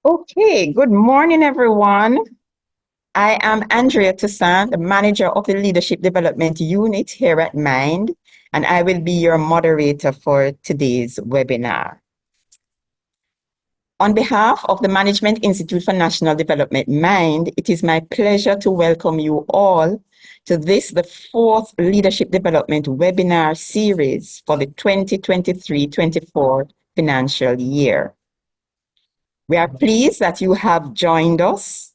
Okay, good morning, everyone. I am Andrea Toussaint, the manager of the Leadership Development Unit here at Mind, and I will be your moderator for today's webinar. On behalf of the Management Institute for National Development, Mind, it is my pleasure to welcome you all to this, the fourth Leadership Development webinar series for the 2023-24 financial year. We are pleased that you have joined us.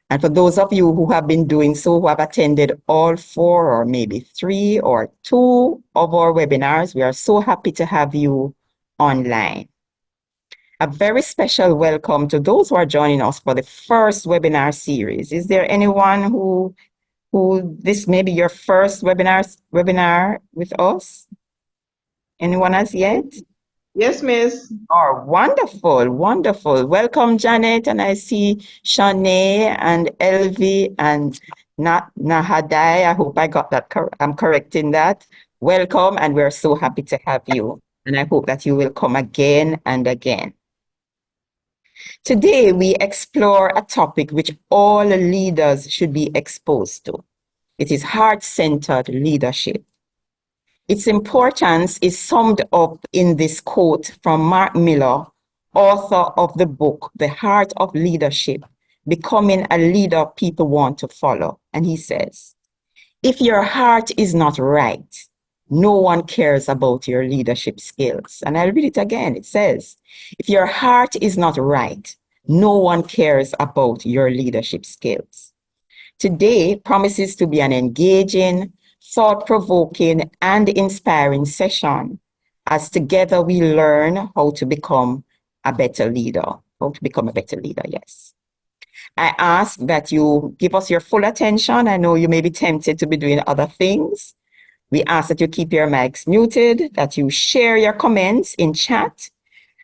And for those of you who have been doing so, who have attended all four or maybe three or two of our webinars, we are so happy to have you online. A very special welcome to those who are joining us for the first webinar series. Is there anyone who this may be your first webinar with us? Anyone as yet? Yes, Miss. Oh, wonderful, wonderful. Welcome, Janet. And I see Shanae and Elvie and Nahadai. I hope I got that I'm correcting that. Welcome, and we're so happy to have you. And I hope that you will come again and again. Today, we explore a topic which all leaders should be exposed to. It is heart-centered leadership. Its importance is summed up in this quote from Mark Miller, author of the book, The Heart of Leadership, Becoming a Leader People Want to Follow. And he says, if your heart is not right, no one cares about your leadership skills. And I'll read it again. It says, if your heart is not right, no one cares about your leadership skills. Today promises to be an engaging, thought-provoking, and inspiring session as together we learn how to become a better leader. Yes. I ask that you give us your full attention. I know you may be tempted to be doing other things. We ask that you keep your mics muted, that you share your comments in chat,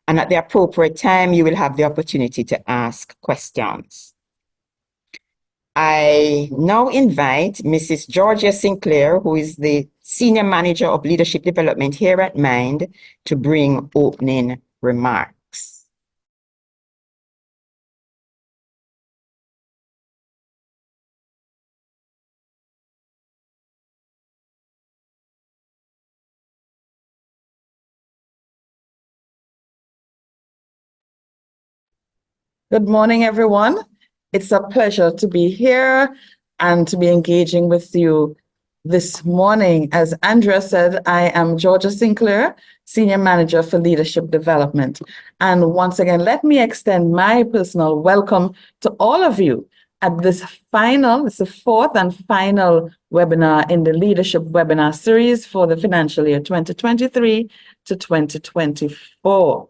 and at the appropriate time, you will have the opportunity to ask questions. I now invite Mrs. Georgia Sinclair, who is the Senior Manager of Leadership Development here at Mind, to bring opening remarks. Good morning, everyone. It's a pleasure to be here and to be engaging with you this morning. As Andrea said, I am Georgia Sinclair, Senior Manager for Leadership Development. And once again, let me extend my personal welcome to all of you at this it's the fourth and final webinar in the Leadership Webinar Series for the financial year 2023 to 2024.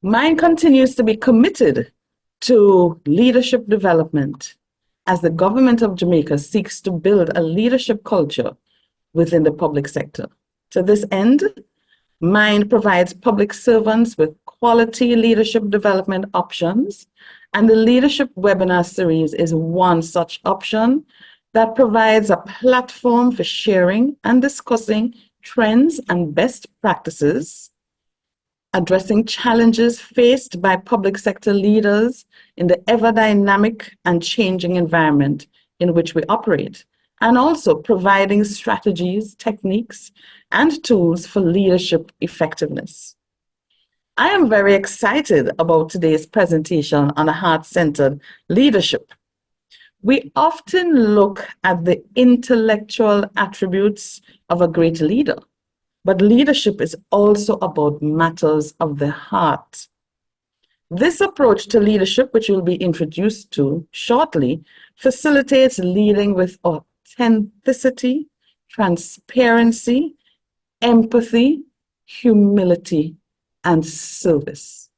Mine continues to be committed to leadership development as the government of Jamaica seeks to build a leadership culture within the public sector. To this end, Mind provides public servants with quality leadership development options, and the Leadership Webinar Series is one such option that provides a platform for sharing and discussing trends and best practices, addressing challenges faced by public sector leaders in the ever-dynamic and changing environment in which we operate, and also providing strategies, techniques, and tools for leadership effectiveness. I am very excited about today's presentation on heart-centered leadership. We often look at the intellectual attributes of a great leader, but leadership is also about matters of the heart. This approach to leadership, which you'll be introduced to shortly, facilitates leading with authenticity, transparency, empathy, humility, and service.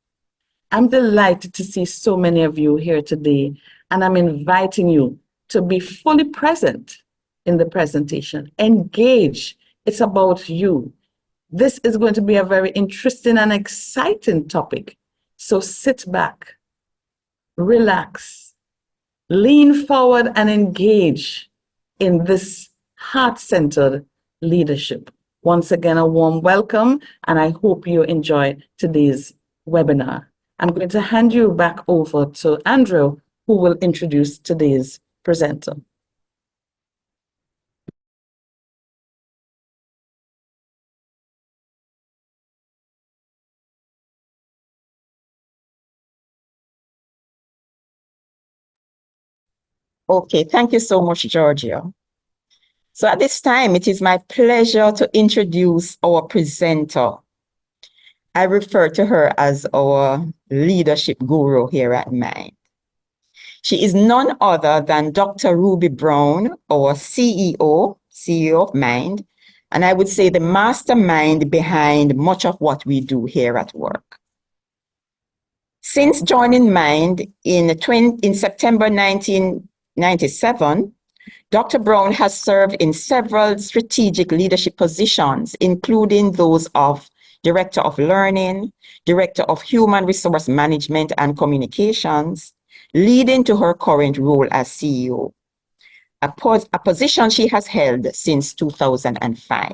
I'm delighted to see so many of you here today, and I'm inviting you to be fully present in the presentation. Engage. It's about you. This is going to be a very interesting and exciting topic. So sit back, relax, lean forward, and engage in this heart-centered leadership. Once again, a warm welcome, and I hope you enjoy today's webinar. I'm going to hand you back over to Andrew, who will introduce today's presenter. Okay, thank you so much, Georgia. So at this time, it is my pleasure to introduce our presenter. I refer to her as our leadership guru here at Mind. She is none other than Dr. Ruby Brown, our CEO of Mind, and I would say the mastermind behind much of what we do here at work. Since joining Mind in September 1997, Dr. Brown has served in several strategic leadership positions, including those of Director of Learning, Director of Human Resource Management and Communications, leading to her current role as CEO, a position she has held since 2005.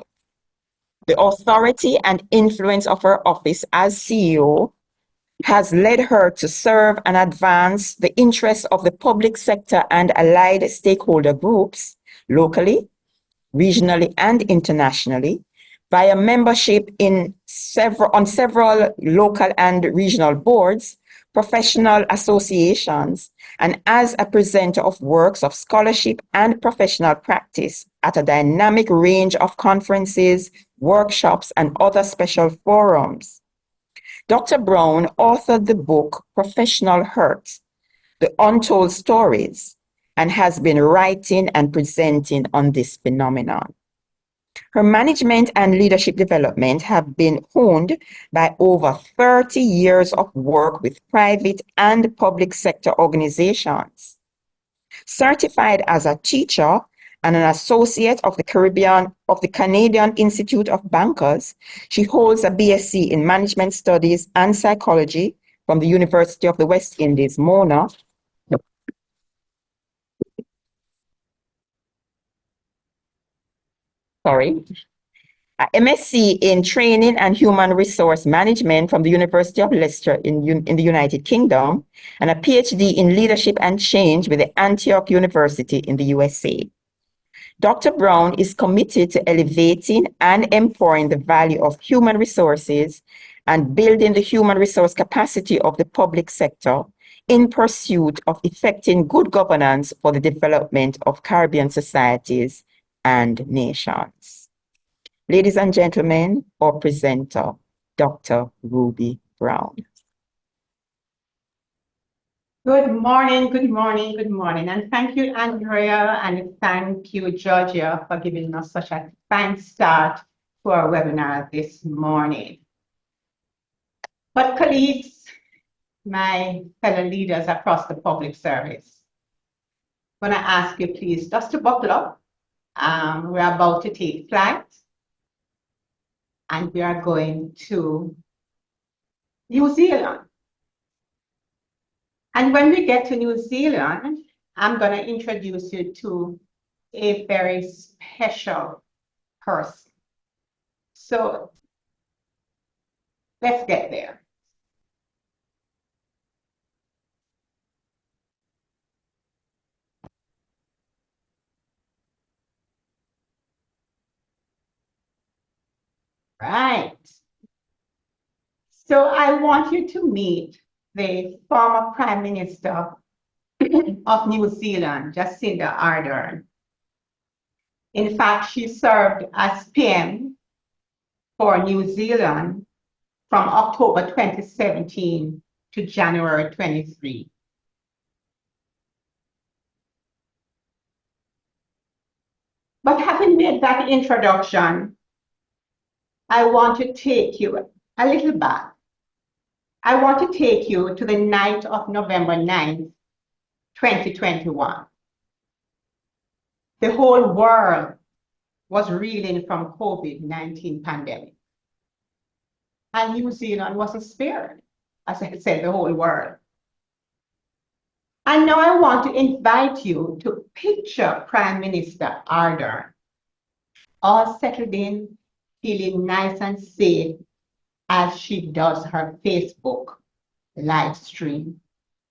The authority and influence of her office as CEO has led her to serve and advance the interests of the public sector and allied stakeholder groups locally, regionally, and internationally via membership on several local and regional boards, professional associations, and as a presenter of works of scholarship and professional practice at a dynamic range of conferences, workshops, and other special forums. Dr. Brown authored the book Professional Hurt, The Untold Stories, and has been writing and presenting on this phenomenon. Her management and leadership development have been honed by over 30 years of work with private and public sector organizations. Certified as a teacher and an associate of the Canadian Institute of Bankers, she holds a BSc in Management Studies and Psychology from the University of the West Indies, Mona. A MSc in Training and Human Resource Management from the University of Leicester in the United Kingdom, and a PhD in Leadership and Change with the Antioch University in the USA. Dr. Brown is committed to elevating and empowering the value of human resources and building the human resource capacity of the public sector in pursuit of effecting good governance for the development of Caribbean societies and nations. Ladies and gentlemen, our presenter, Dr. Ruby Brown. Good morning, good morning, good morning. And thank you, Andrea, and thank you, Georgia, for giving us such a fine start to our webinar this morning. But colleagues, my fellow leaders across the public service, I'm going to ask you please just to buckle up. We're about to take flight. And we are going to New Zealand. And when we get to New Zealand, I'm going to introduce you to a very special person. So let's get there. Right. So I want you to meet the former Prime Minister of New Zealand, Jacinda Ardern. In fact, she served as PM for New Zealand from October 2017 to January 23. But having made that introduction, I want to take you a little back. I want to take you to the night of November 9th, 2021. The whole world was reeling from COVID-19 pandemic. And New Zealand wasn't spared, as I said, the whole world. And now I want to invite you to picture Prime Minister Ardern, all settled in, feeling nice and safe as she does her Facebook live stream.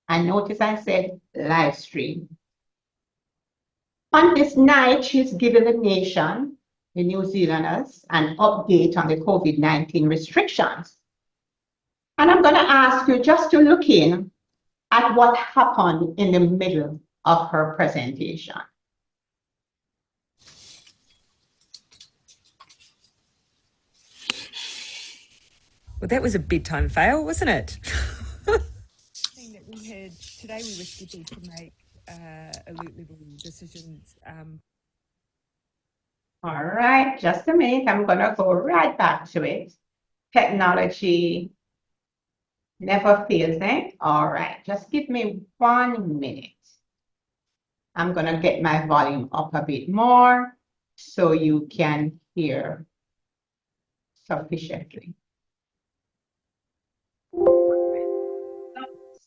And notice I said live stream. On this night, she's given the nation, the New Zealanders, an update on the COVID-19 restrictions. And I'm going to ask you just to look in at what happened in the middle of her presentation. Well, that was a bedtime fail, wasn't it? Thing that we had today, we were scheduled to make alert level decisions. All right, just a minute. I'm going to go right back to it. Technology never fails, eh? All right, just give me 1 minute. I'm going to get my volume up a bit more so you can hear sufficiently.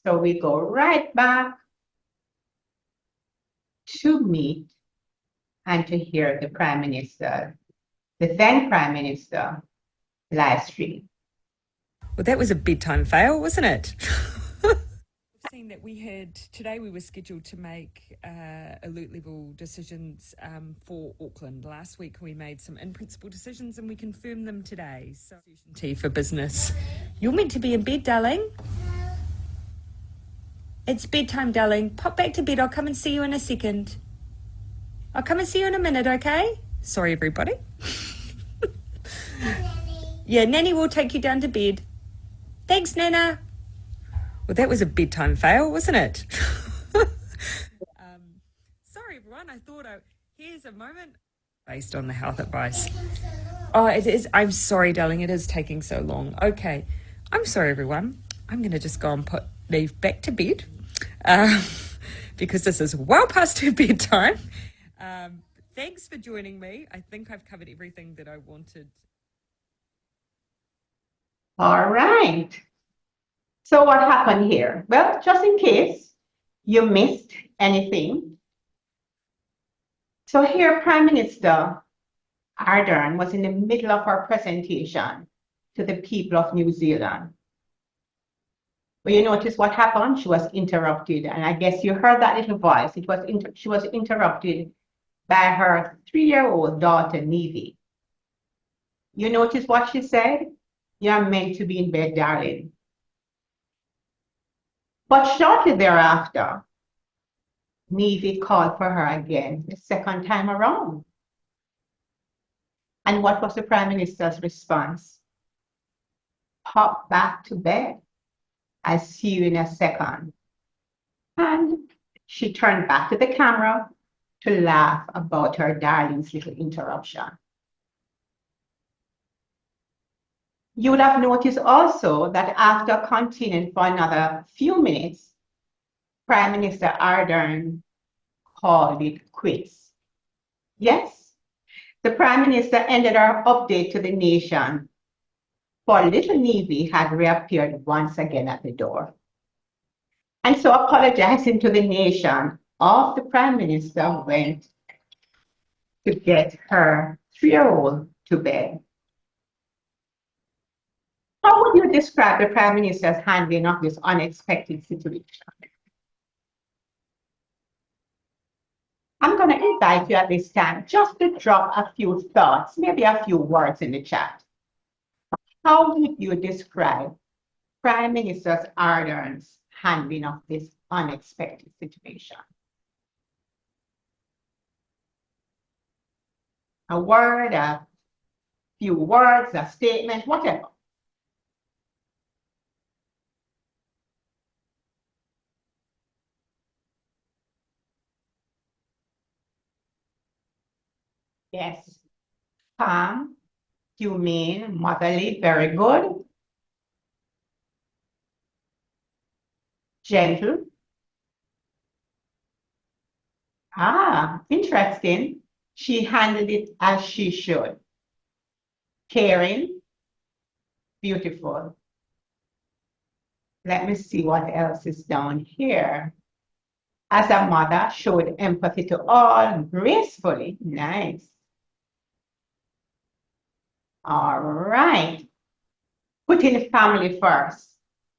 So we go right back to meet and to hear the Prime Minister, the then Prime Minister, live stream. Well, that was a bedtime fail, wasn't it? Thing that we had today, we were scheduled to make alert level decisions for Auckland. Last week, we made some in-principle decisions and we confirmed them today. So, certainty for business. You're meant to be in bed, darling. It's bedtime, darling. Pop back to bed. I'll come and see you in a second. I'll come and see you in a minute, okay? Sorry, everybody. Yeah, Nanny will take you down to bed. Thanks, Nana. Well, that was a bedtime fail, wasn't it? Sorry, everyone. Here's a moment based on the health advice. Oh, it is. I'm sorry, darling. It is taking so long. Okay. I'm sorry, everyone. I'm going to just go and put Neve back to bed because this is well past her bedtime. Thanks for joining me. I think I've covered everything that I wanted. All right. So what happened here? Well, just in case you missed anything. So here, Prime Minister Ardern was in the middle of her presentation to the people of New Zealand. But you notice what happened? She was interrupted. And I guess you heard that little voice. She was interrupted by her 3-year-old daughter, Nevy. You notice what she said? You're meant to be in bed, darling. But shortly thereafter, Nevy called for her again, the second time around. And what was the Prime Minister's response? Pop back to bed. I'll see you in a second. And she turned back to the camera to laugh about her darling's little interruption. You would have noticed also that after continuing for another few minutes, Prime Minister Ardern called it quits. Yes, the Prime Minister ended her update to the nation, for little Nevy had reappeared once again at the door. And so apologizing to the nation, off the Prime Minister went to get her 3-year-old to bed. How would you describe the Prime Minister's handling of this unexpected situation? I'm going to invite you at this time just to drop a few thoughts, maybe a few words in the chat. How would you describe Prime Minister Ardern's handling of this unexpected situation? A word, a few words, a statement, whatever. Yes. Calm, humane, motherly, very good. Gentle. Ah, interesting. She handled it as she should. Caring. Beautiful. Let me see what else is down here. As a mother, showed empathy to all gracefully. Nice. All right. Putting the family first.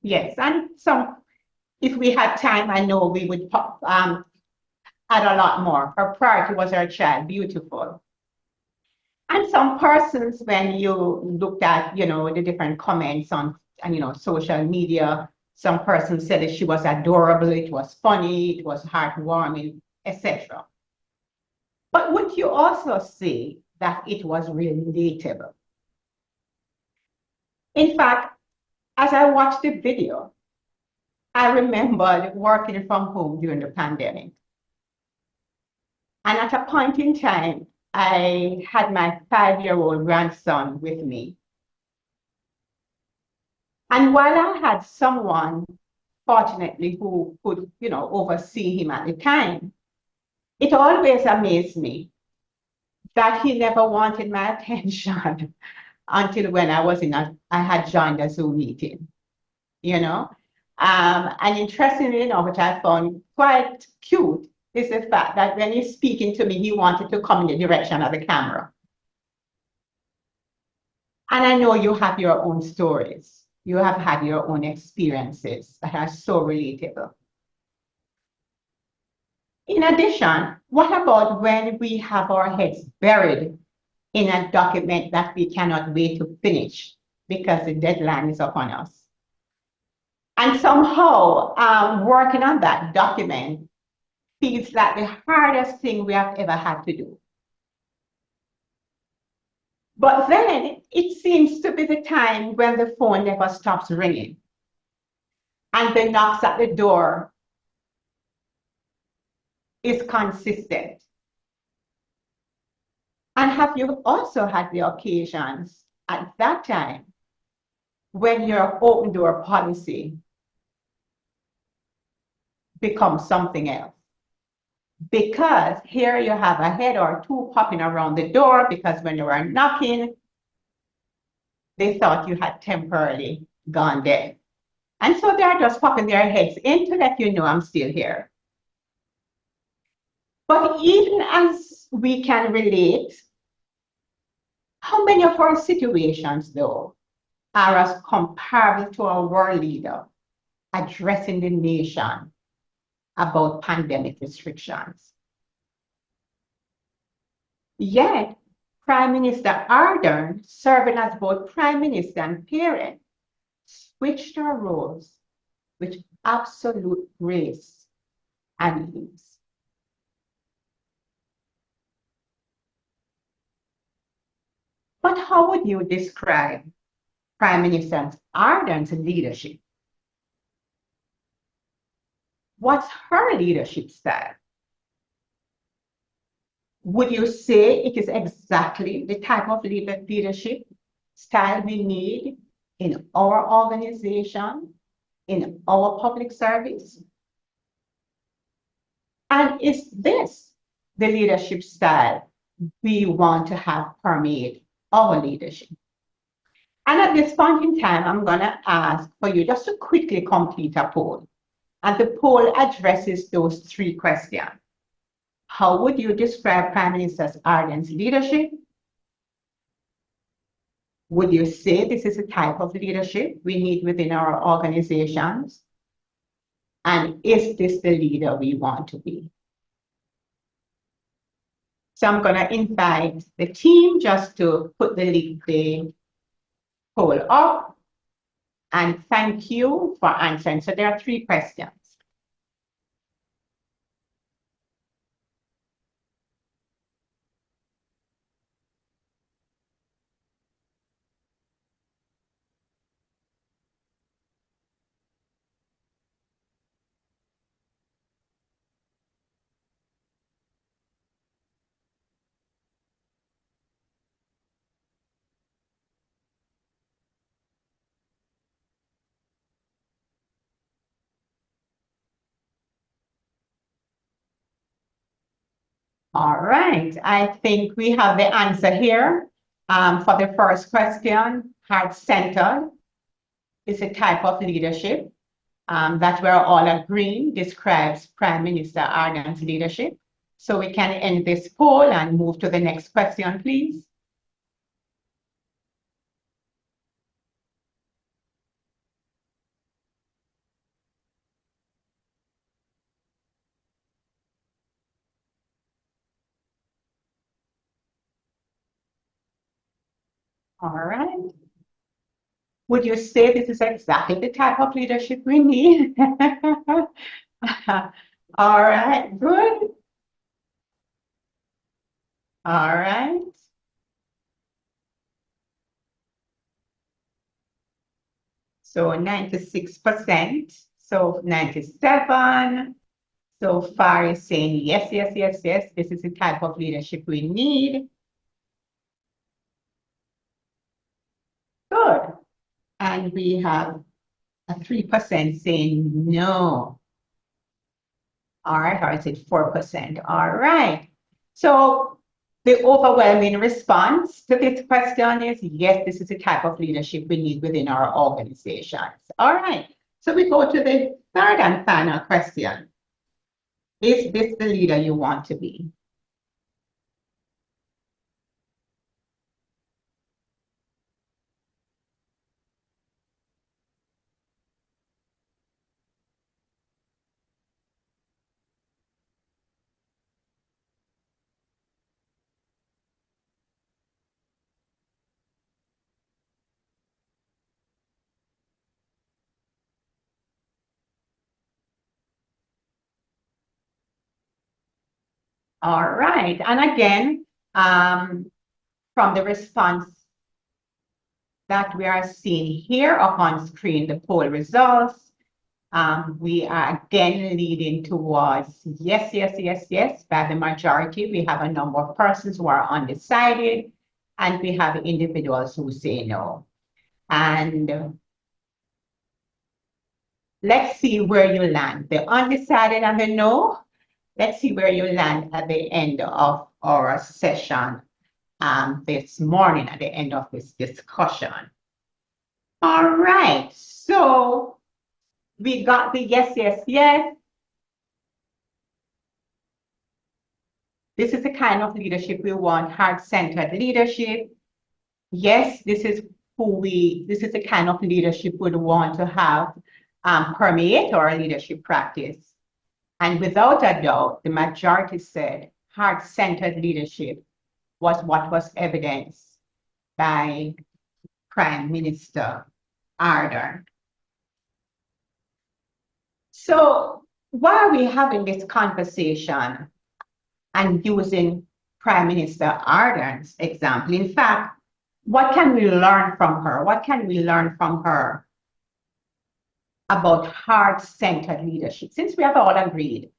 Yes, and some, if we had time, I know we would add a lot more. Her priority was her child, beautiful. And some persons, when you looked at, the different comments on, and social media, some persons said that she was adorable, it was funny, it was heartwarming, etc. But would you also say that it was relatable? In fact, as I watched the video, I remembered working from home during the pandemic. And at a point in time, I had my 5-year-old grandson with me. And while I had someone, fortunately, who could, oversee him at the time, it always amazed me that he never wanted my attention until when I had joined a Zoom meeting, And interestingly enough, which I found quite cute, is the fact that when he's speaking to me, he wanted to come in the direction of the camera. And I know you have your own stories. You have had your own experiences that are so relatable. In addition, what about when we have our heads buried in a document that we cannot wait to finish because the deadline is upon us? And somehow, working on that document feels like the hardest thing we have ever had to do. But then it seems to be the time when the phone never stops ringing and the knocks at the door is consistent. And have you also had the occasions at that time when your open door policy becomes something else? Because here you have a head or two popping around the door because when you were knocking, they thought you had temporarily gone dead. And so they're just popping their heads in to let you know I'm still here. But even as we can relate, how many of our situations, though, are as comparable to our world leader addressing the nation about pandemic restrictions? Yet, Prime Minister Ardern, serving as both Prime Minister and parent, switched our roles with absolute grace and ease. But how would you describe Prime Minister Ardern's leadership? What's her leadership style? Would you say it is exactly the type of leadership style we need in our organization, in our public service? And is this the leadership style we want to have permeate our leadership? And at this point in time, I'm going to ask for you just to quickly complete a poll. And the poll addresses those 3 questions. How would you describe Prime Minister Ardern's leadership? Would you say this is the type of leadership we need within our organizations? And is this the leader we want to be? So I'm going to invite the team just to put the poll up. And thank you for answering. So there are 3 questions. All right, I think we have the answer here. For the first question, heart-centered is a type of leadership that we're all agreeing describes Prime Minister Ardern's leadership. So we can end this poll and move to the next question, please. All right. Would you say this is exactly the type of leadership we need? All right, good. All right. So 96%. So 97. So far is saying yes, yes, yes, yes. This is the type of leadership we need. Good. And we have a 3% saying no. All right, or is it 4%? All right. So the overwhelming response to this question is yes, this is the type of leadership we need within our organizations. All right. So we go to the third and final question. Is this the leader you want to be? All right. And again, from the response that we are seeing here up on screen, the poll results, we are again leading towards yes, yes, yes, yes, by the majority. We have a number of persons who are undecided, and we have individuals who say no. And let's see where you land. The undecided and the no, let's see where you land at the end of our session this morning, at the end of this discussion. All right, so we got the yes, yes, yes. This is the kind of leadership we want, heart-centered leadership. Yes, this is the kind of leadership we'd want to have permeate our leadership practice. And without a doubt, the majority said heart-centered leadership was what was evidenced by Prime Minister Ardern. So why are we having this conversation and using Prime Minister Ardern's example? In fact, what can we learn from her? What can we learn from her about heart-centered leadership? Since we have all agreed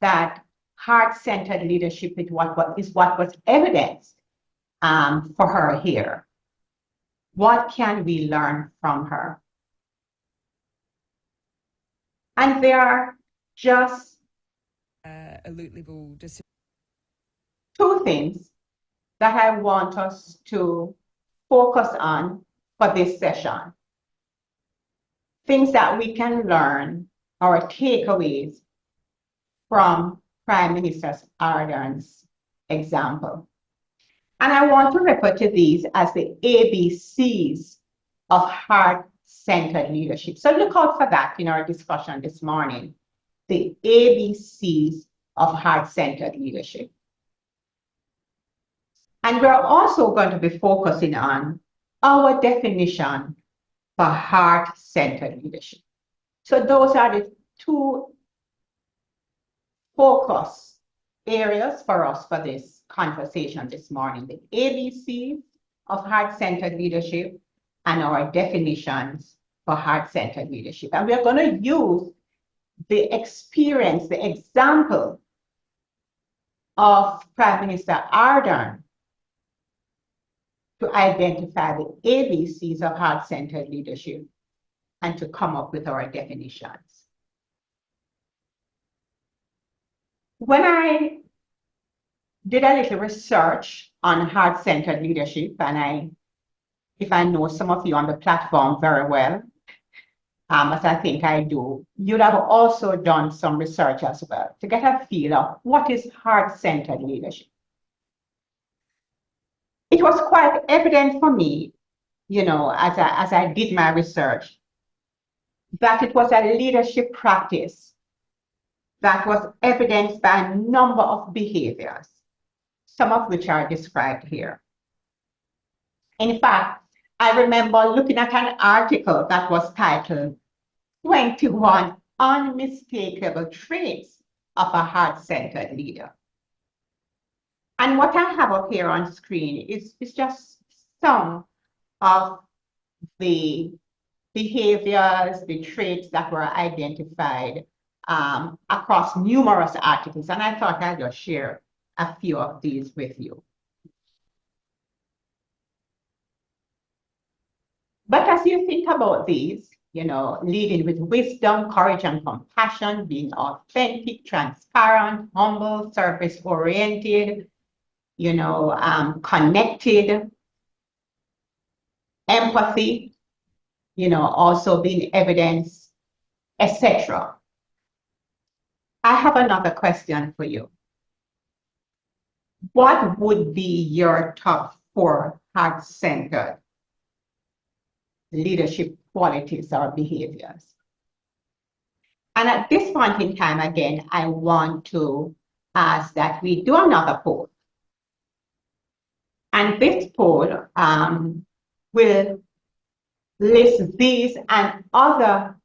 that heart-centered leadership is what was evidenced for her here, what can we learn from her? And there are just elite level decision. two things that I want us to focus on for this session. Things that we can learn, or takeaways from Prime Minister Ardern's example. And I want to refer to these as the ABCs of heart-centered leadership. So look out for that in our discussion this morning. The ABCs of heart-centered leadership. And we're also going to be focusing on our definition for heart-centered leadership. So those are the two focus areas for us for this conversation this morning, the ABCs of heart-centered leadership and our definitions for heart-centered leadership. And we're going to use the experience, the example of Prime Minister Ardern to identify the ABCs of heart-centered leadership and to come up with our definitions. When I did a little research on heart-centered leadership, and if I know some of you on the platform very well, as I think I do, you'd have also done some research as well to get a feel of what is heart-centered leadership. It was quite evident for me, as I did my research, that it was a leadership practice that was evidenced by a number of behaviors, some of which are described here. In fact, I remember looking at an article that was titled 21 Unmistakable Traits of a Heart-Centered Leader. And what I have up here on screen is just some of the behaviors, the traits that were identified across numerous articles. And I thought I'd just share a few of these with you. But as you think about these, leading with wisdom, courage, and compassion, being authentic, transparent, humble, service-oriented, connected, empathy, also being evidence, etc. I have another question for you. What would be your top 4 heart-centered leadership qualities or behaviors? And at this point in time, again, I want to ask that we do another poll. And this poll will list these and other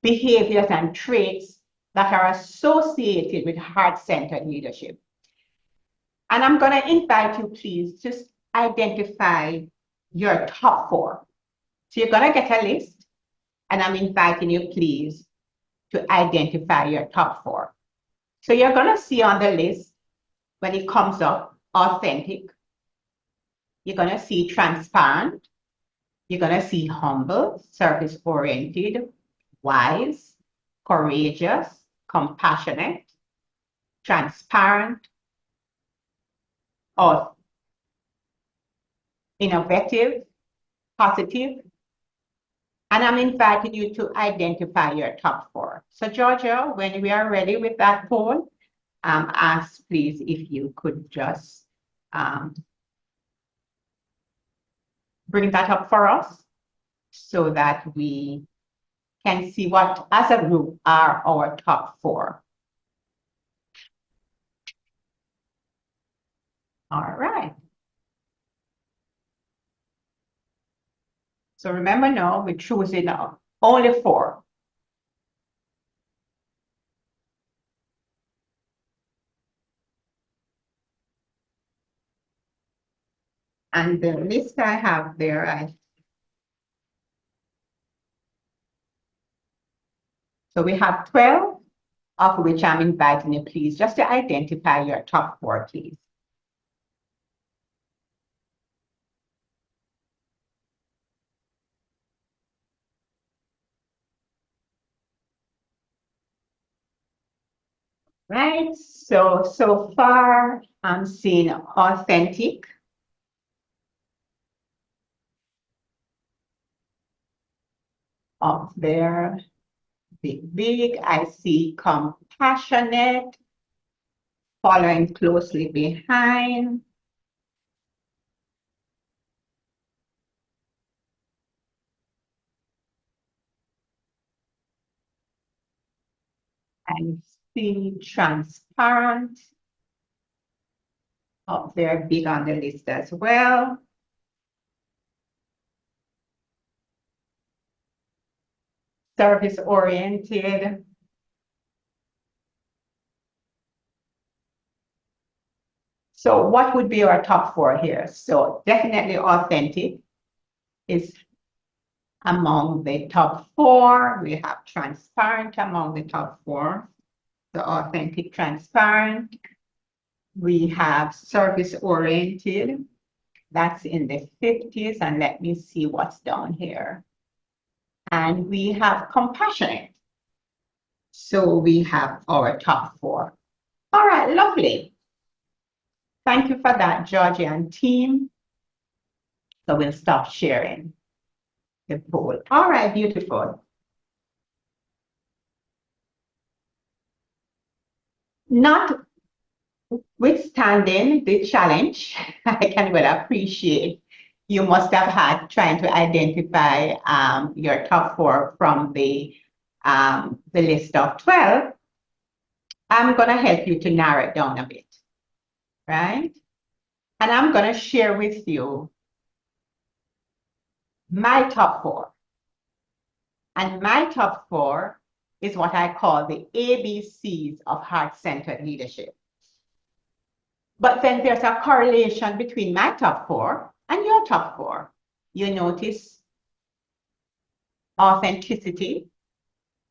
behaviors and traits that are associated with heart-centered leadership. And I'm going to invite you, please, to identify your top 4. So you're going to get a list, and I'm inviting you, please, to identify your top 4. So you're going to see on the list, when it comes up, authentic. You're going to see transparent. You're going to see humble, service-oriented, wise, courageous, compassionate, transparent, or innovative, positive. And I'm inviting you to identify your top 4. So Georgia, when we are ready with that poll, ask please if you could just bring that up for us so that we can see what, as a group, are our top 4. All right. So remember now, we're choosing only 4. And the list I have there, so we have 12, of which I'm inviting you, please, just to identify your top 4, please. Right, so far I'm seeing authentic, up there, big. I see compassionate, following closely behind. I see transparent, up there, big on the list as well. Service-oriented. So what would be our top 4 here? So definitely authentic is among the top 4. We have transparent among the top 4. The authentic, transparent. We have service-oriented. That's in the 50s. And let me see what's down here. And we have compassionate. So we have our top 4. All right, lovely. Thank you for that, Georgia and team. So we'll stop sharing the poll. All right, beautiful. Notwithstanding the challenge, I can well appreciate you must have had trying to identify your top 4 from the list of 12. I'm going to help you to narrow it down a bit, right? And I'm going to share with you my top four. And my top four is what I call the ABCs of heart-centered leadership. But then there's a correlation between my top four and your top four. You notice authenticity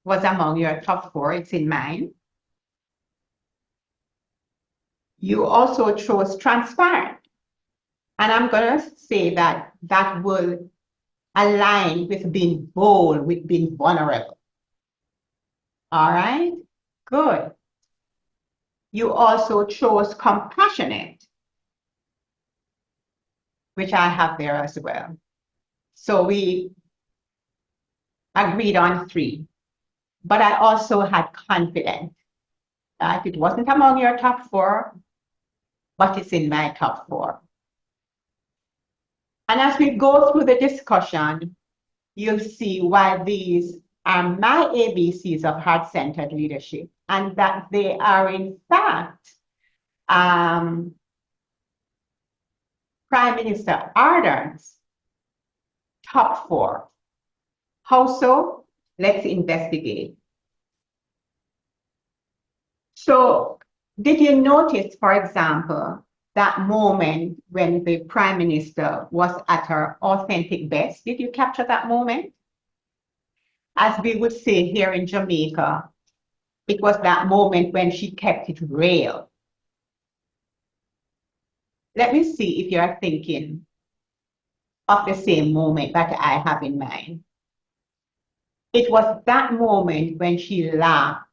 was among your top four. It's in mine. You also chose transparent. And I'm going to say that that will align with being bold, with being vulnerable. All right, good. You also chose compassionate, which I have there as well. So we agreed on 3. But I also had confident that it wasn't among your top 4, but it's in my top 4. And as we go through the discussion, you'll see why these are my ABCs of heart-centered leadership, and that they are in fact Prime Minister Ardern's top 4. How so? Let's investigate. So did you notice, for example, that moment when the Prime Minister was at her authentic best? Did you capture that moment? As we would say here in Jamaica, it was that moment when she kept it real. Let me see if you are thinking of the same moment that I have in mind. It was that moment when she laughed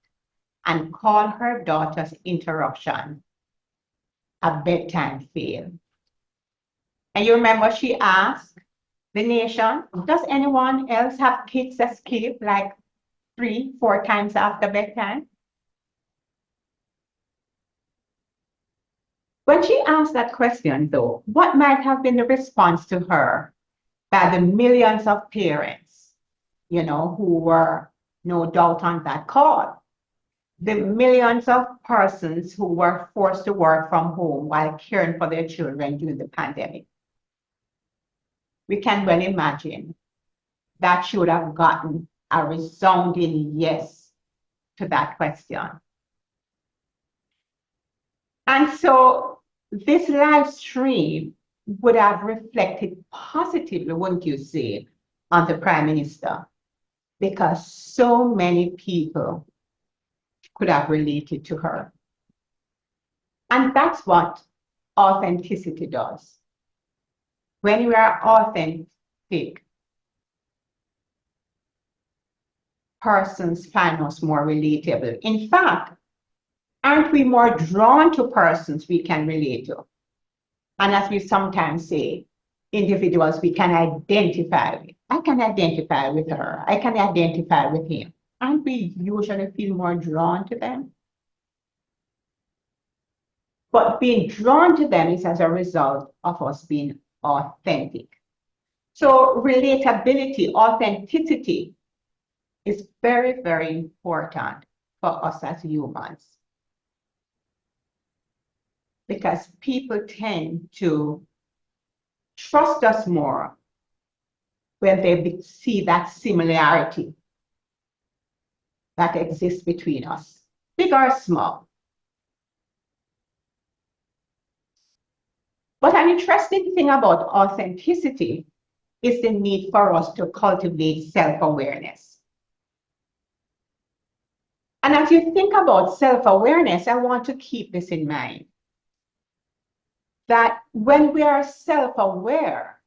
and called her daughter's interruption a bedtime fail. And you remember she asked the nation, does anyone else have kids that sleep like 3-4 times after bedtime? When she asked that question, though, what might have been the response to her by the millions of parents, you know, who were no doubt on that call? The millions of persons who were forced to work from home while caring for their children during the pandemic. We can well imagine that she would have gotten a resounding yes to that question. And so this live stream would have reflected positively, wouldn't you say, on the Prime Minister, because so many people could have related to her. And that's what authenticity does. When we are authentic, persons find us more relatable. In fact, aren't we more drawn to persons we can relate to? And as we sometimes say, individuals we can identify with. I can identify with her. I can identify with him. Aren't we usually feel more drawn to them? But being drawn to them is as a result of us being authentic. So relatability, authenticity is very, very important for us as humans. Because people tend to trust us more when they see that similarity that exists between us, big or small. But an interesting thing about authenticity is the need for us to cultivate self-awareness. And as you think about self-awareness, I want to keep this in mind, that when we are self-aware,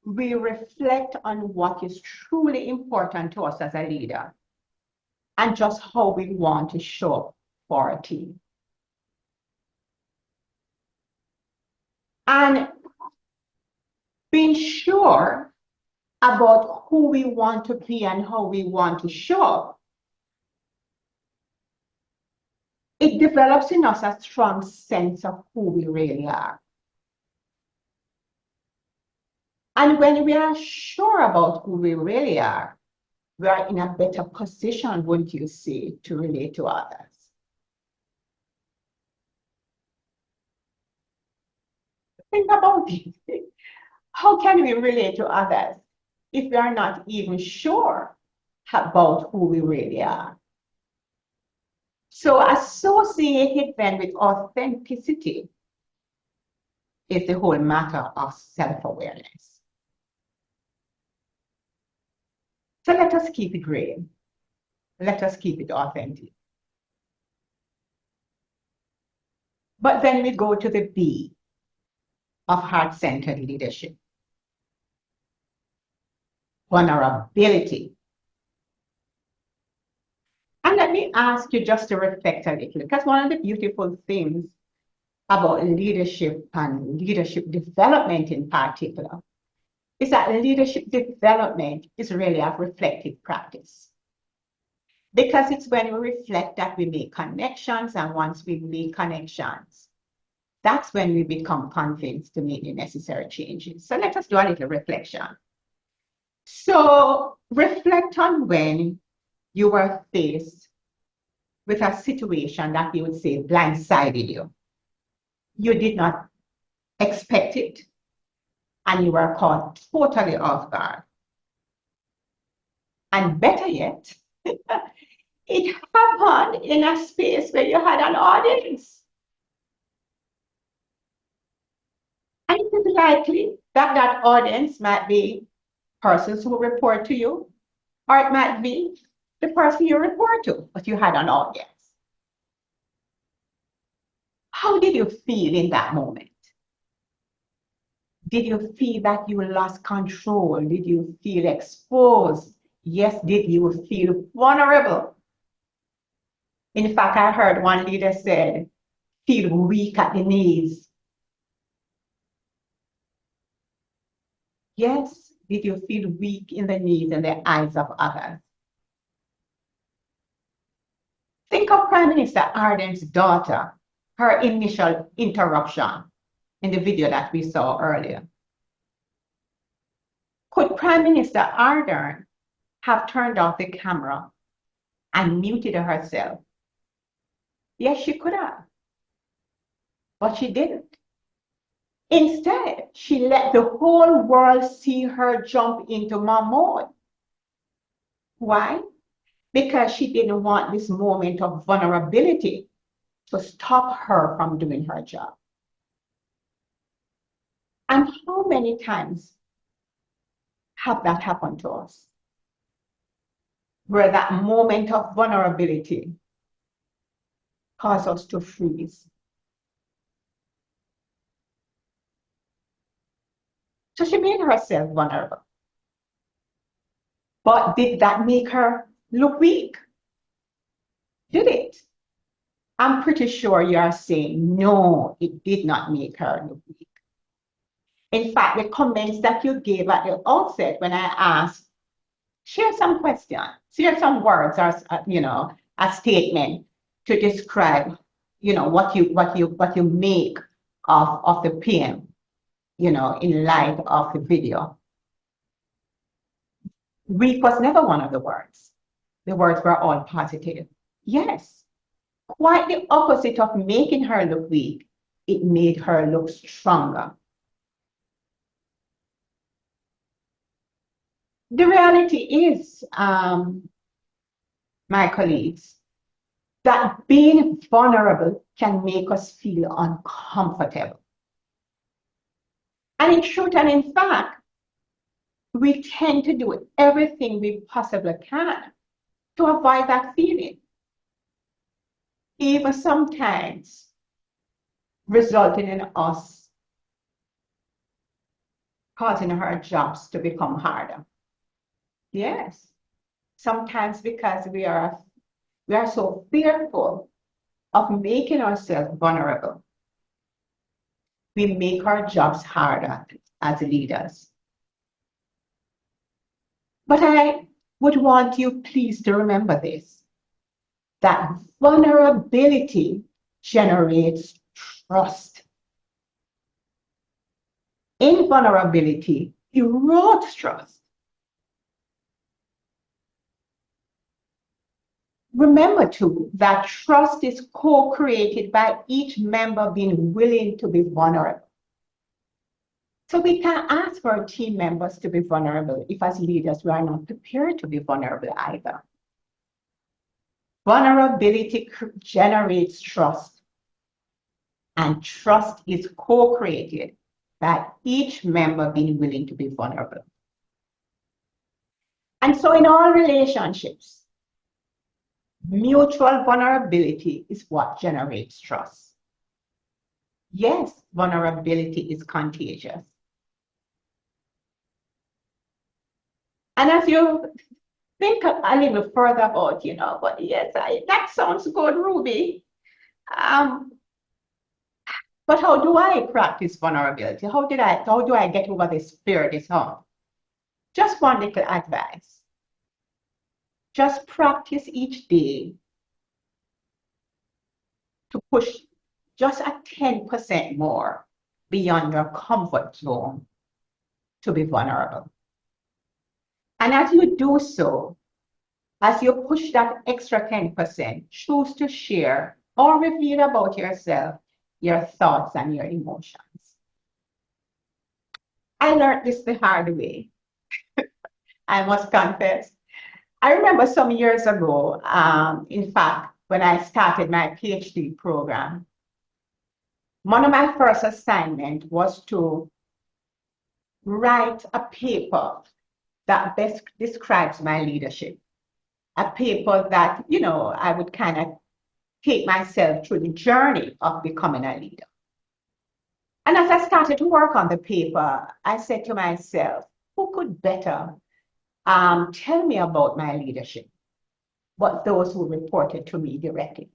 we reflect on what is truly important to us as a leader and just how we want to show up for a team. And being sure about who we want to be and how we want to show up, it develops in us a strong sense of who we really are. And when we are sure about who we really are, we are in a better position, wouldn't you say, to relate to others. Think about it. How can we relate to others if we are not even sure about who we really are? So associated then with authenticity is the whole matter of self-awareness. So let us keep it real. Let us keep it authentic. But then we go to the B of heart-centered leadership. Vulnerability. And let me ask you just to reflect a little, because one of the beautiful things about leadership and leadership development in particular is that leadership development is really a reflective practice. Because it's when we reflect that we make connections, and once we make connections, that's when we become convinced to make the necessary changes. So let us do a little reflection. So reflect on when you were faced with a situation that you would say blindsided you. You did not expect it, and you were caught totally off guard. And better yet, it happened in a space where you had an audience. And it is likely that that audience might be persons who report to you, or it might be the person you report to, but you had an audience. How did you feel in that moment? Did you feel that you lost control? Did you feel exposed? Yes, did you feel vulnerable? In fact, I heard one leader said, feel weak at the knees. Yes, did you feel weak in the knees in the eyes of others? Think of Prime Minister Ardern's daughter, her initial interruption in the video that we saw earlier. Could Prime Minister Ardern have turned off the camera and muted herself? Yes, she could have, but she didn't. Instead, she let the whole world see her jump into mom mode. Why? Because she didn't want this moment of vulnerability to stop her from doing her job. And how many times have that happened to us? Where that moment of vulnerability caused us to freeze. So she made herself vulnerable. But did that make her look weak? Did it? I'm pretty sure you are saying, no, it did not make her look weak. In fact, the comments that you gave at the outset when I asked, share some questions, share some words, or a statement to describe, what you make of the PM, in light of the video. Weak was never one of the words. The words were all positive. Yes, quite the opposite of making her look weak. It made her look stronger. The reality is, my colleagues, that being vulnerable can make us feel uncomfortable. And in truth and in fact, we tend to do everything we possibly can to avoid that feeling, even sometimes resulting in us causing our jobs to become harder. Yes, sometimes because we are so fearful of making ourselves vulnerable, we make our jobs harder as leaders. But I would want you please to remember this, that vulnerability generates trust. In vulnerability erodes trust. Remember too, that trust is co-created by each member being willing to be vulnerable. So we can't ask for our team members to be vulnerable if as leaders we are not prepared to be vulnerable either. Vulnerability generates trust, and trust is co-created by each member being willing to be vulnerable. And so in all relationships, mutual vulnerability is what generates trust. Yes, vulnerability is contagious. And as you think a little further about, but yes, that sounds good, Ruby. But how do I practice vulnerability? How do I get over this fear, this hump? Just one little advice. Just practice each day to push just a 10% more beyond your comfort zone to be vulnerable. And as you do so, as you push that extra 10%, choose to share or reveal about yourself, your thoughts and your emotions. I learned this the hard way. I must confess. I remember some years ago, in fact, when I started my PhD program, one of my first assignments was to write a paper that best describes my leadership. A paper that, I would kind of take myself through the journey of becoming a leader. And as I started to work on the paper, I said to myself, who could better tell me about my leadership but those who reported to me directly?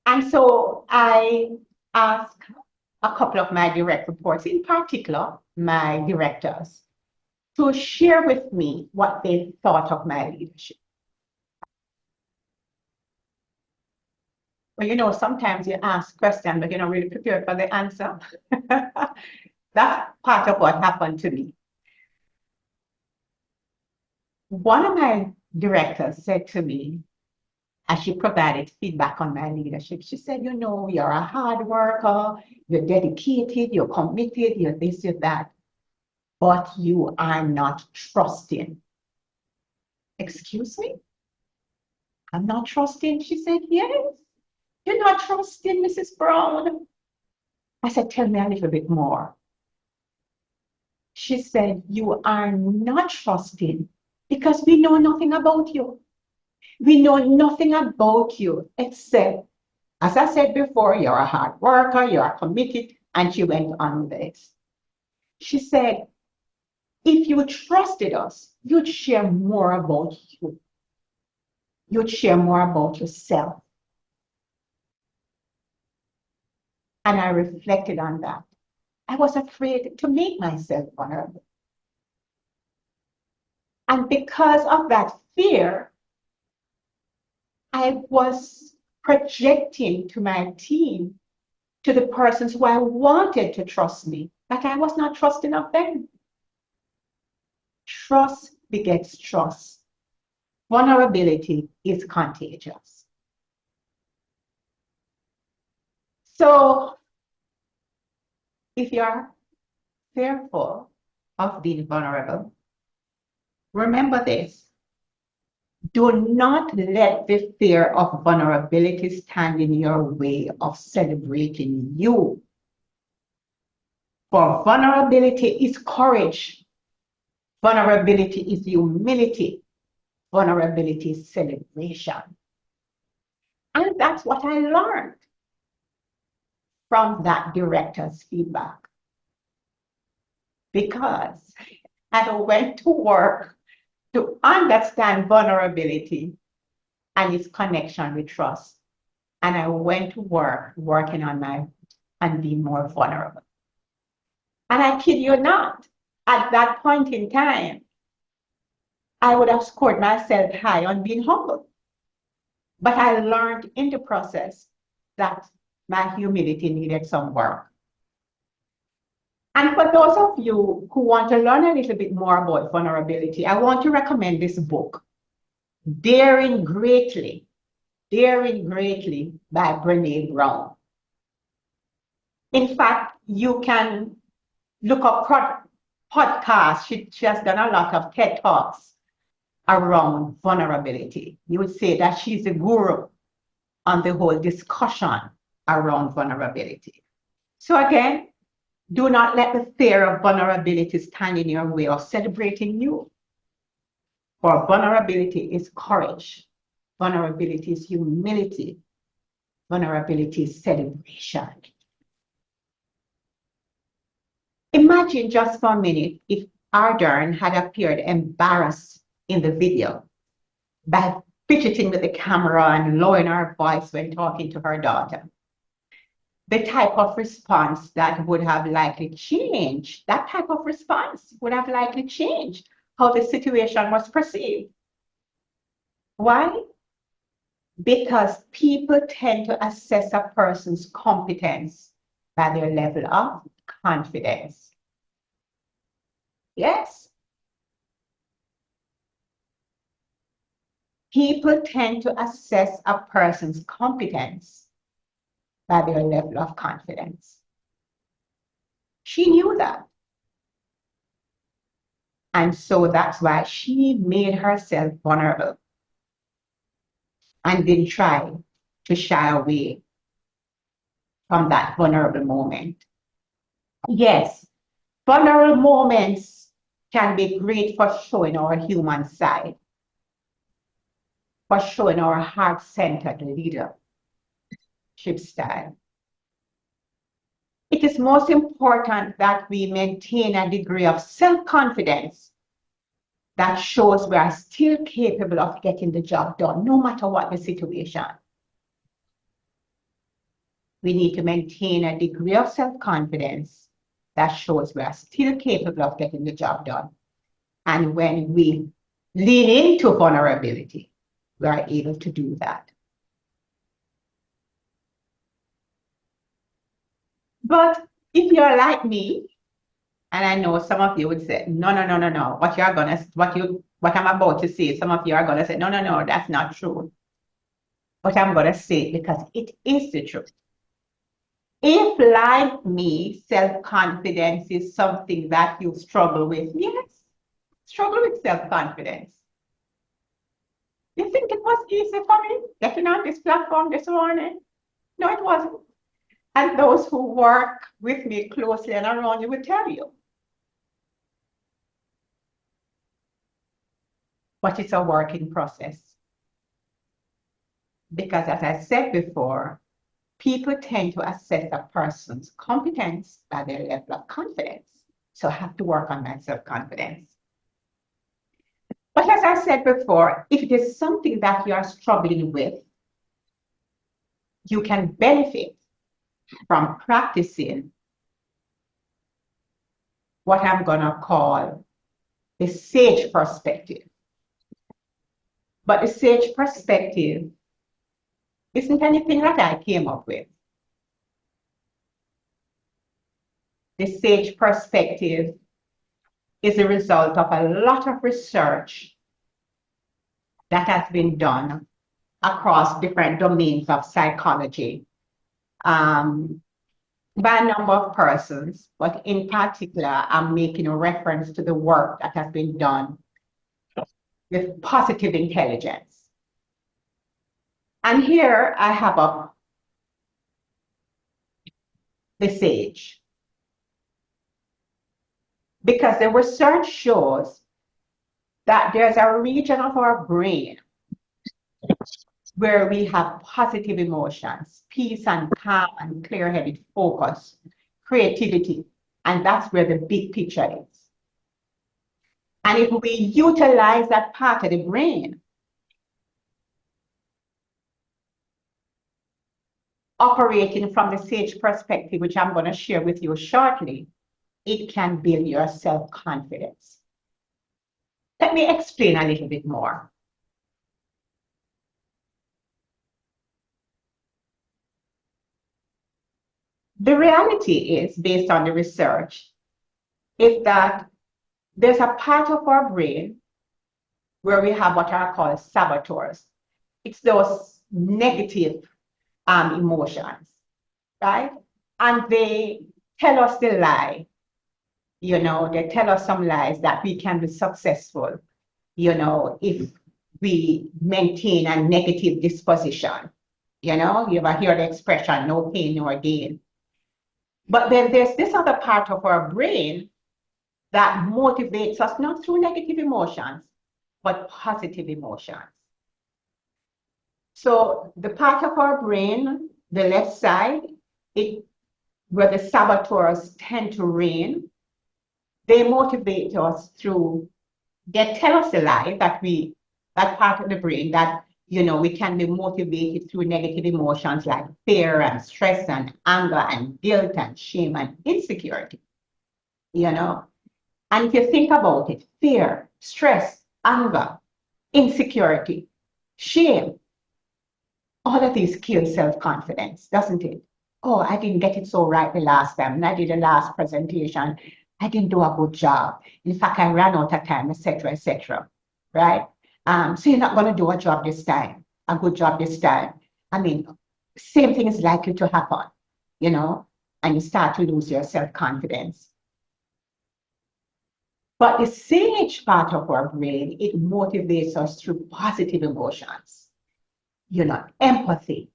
And so I asked a couple of my direct reports, in particular, my directors, to share with me what they thought of my leadership. Well, sometimes you ask questions, but you're not really prepared for the answer. That's part of what happened to me. One of my directors said to me, as she provided feedback on my leadership, she said, you're a hard worker, you're dedicated, you're committed, you're this, you're that, but you are not trusting. Excuse me? I'm not trusting? She said, yes. You're not trusting, Mrs. Brown. I said, tell me a little bit more. She said, you are not trusting because we know nothing about you. We know nothing about you except, as I said before, you're a hard worker, you are committed, and she went on with this. She said, if you trusted us, you'd share more about you. You'd share more about yourself. And I reflected on that. I was afraid to make myself vulnerable. And because of that fear, I was projecting to my team, to the persons who I wanted to trust me, that I was not trusting of them. Trust begets trust. Vulnerability is contagious. So if you're fearful of being vulnerable, remember this. Do not let the fear of vulnerability stand in your way of celebrating you. For vulnerability is courage. Vulnerability is humility. Vulnerability is celebration. And that's what I learned from that director's feedback. Because I went to work to understand vulnerability and its connection with trust. And I went to work working on being more vulnerable. And I kid you not, at that point in time, I would have scored myself high on being humble. But I learned in the process that my humility needed some work. And for those of you who want to learn a little bit more about vulnerability, I want to recommend this book, Daring Greatly by Brené Brown. In fact, you can look up podcasts. She has done a lot of TED Talks around vulnerability. You would say that she's the guru on the whole discussion around vulnerability. So again, do not let the fear of vulnerability stand in your way of celebrating you. For vulnerability is courage. Vulnerability is humility. Vulnerability is celebration. Imagine just for a minute if Ardern had appeared embarrassed in the video by fidgeting with the camera and lowering her voice when talking to her daughter. The type of response that would have likely changed, that type of response would have likely changed how the situation was perceived. Why? Because people tend to assess a person's competence by their level of confidence. Yes. People tend to assess a person's competence by their level of confidence. She knew that. And so that's why she made herself vulnerable and didn't try to shy away from that vulnerable moment. Yes, vulnerable moments can be great for showing our human side, for showing our heart-centered leadership style. It is most important that we maintain a degree of self-confidence that shows we are still capable of getting the job done, no matter what the situation. We need to maintain a degree of self-confidence that shows we are still capable of getting the job done. And when we lean into vulnerability, we are able to do that. But if you're like me, and I know some of you would say, no, no, no, no, no, what I'm about to say, some of you are gonna say, no, no, no, that's not true. But I'm gonna say it because it is the truth. If, like me, self-confidence is something that you struggle with, yes, struggle with self-confidence. You think it was easy for me getting on this platform this morning? No, it wasn't. And those who work with me closely and around you will tell you. But it's a working process. Because as I said before, people tend to assess a person's competence by their level of confidence. So I have to work on my self-confidence. But as I said before, if it is something that you are struggling with, you can benefit from practicing what I'm going to call the SAGE perspective. But the SAGE perspective isn't anything that I came up with. The SAGE perspective is a result of a lot of research that has been done across different domains of psychology by a number of persons, but in particular, I'm making a reference to the work that has been done with positive intelligence. And here I have up the SAGE. Because the research shows that there's a region of our brain where we have positive emotions, peace and calm and clear-headed focus, creativity, and that's where the big picture is. And if we utilize that part of the brain, operating from the SAGE perspective, which I'm going to share with you shortly, it can build your self-confidence. Let me explain a little bit more. The reality is, based on the research, is that there's a part of our brain where we have what are called saboteurs. It's those negative emotions, right? And they tell us the lie You know, they tell us some lies that we can be successful, you know, if we maintain a negative disposition. You know, you ever hear the expression, no pain, no gain. But then there's this other part of our brain that motivates us not through negative emotions, but positive emotions. So the part of our brain, the left side, where the saboteurs tend to reign, they motivate us through, they tell us a lie that part of the brain that, you know, we can be motivated through negative emotions like fear and stress and anger and guilt and shame and insecurity, you know. And if you think about it, fear, stress, anger, insecurity, shame, all of these kill self-confidence, doesn't it? Oh, I didn't get it so right the last time, and I did the last presentation. I didn't do a good job. In fact, I ran out of time, etc., right? So you're not going to do a good job this time. I mean, same thing is likely to happen, you know, and you start to lose your self-confidence. But the sage part of our brain, it motivates us through positive emotions, you know, empathy,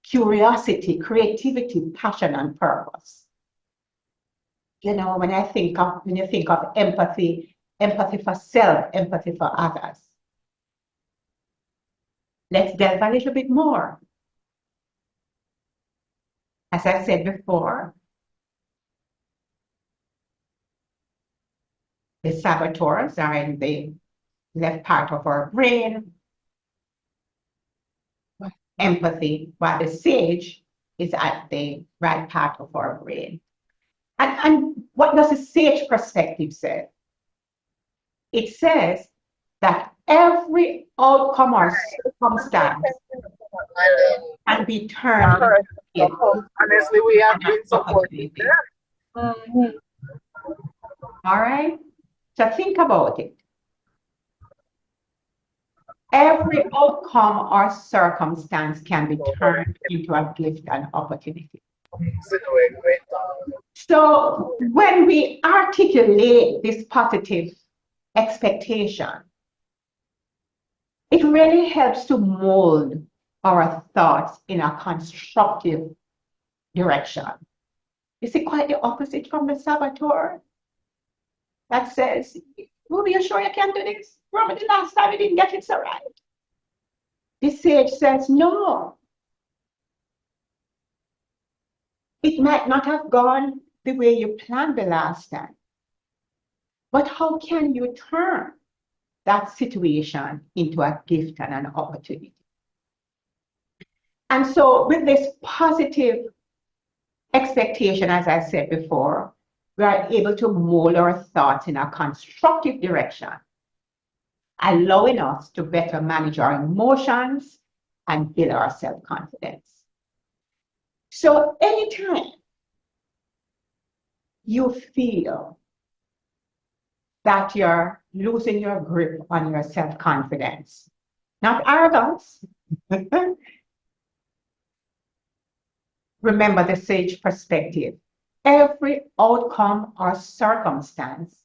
curiosity, creativity, passion, and purpose. You know, when you think of empathy, empathy for self, empathy for others. Let's delve a little bit more. As I said before, the saboteurs are in the left part of our brain, empathy, while the sage is at the right part of our brain. And what does the sage perspective say? It says that every outcome or circumstance can be turned into Honestly, we have been opportunity. All right? So think about it. Every outcome or circumstance can be turned into a gift and opportunity. So when we articulate this positive expectation, it really helps to mold our thoughts in a constructive direction. You see, quite the opposite from the saboteur that says, Ruby, you sure you can do this? Remember the last time you didn't get it so right? The sage says, no. It might not have gone the way you planned the last time. But how can you turn that situation into a gift and an opportunity? And so with this positive expectation, as I said before, we are able to mold our thoughts in a constructive direction, allowing us to better manage our emotions and build our self-confidence. So anytime you feel that you're losing your grip on your self-confidence, not arrogance, remember the sage perspective. Every outcome or circumstance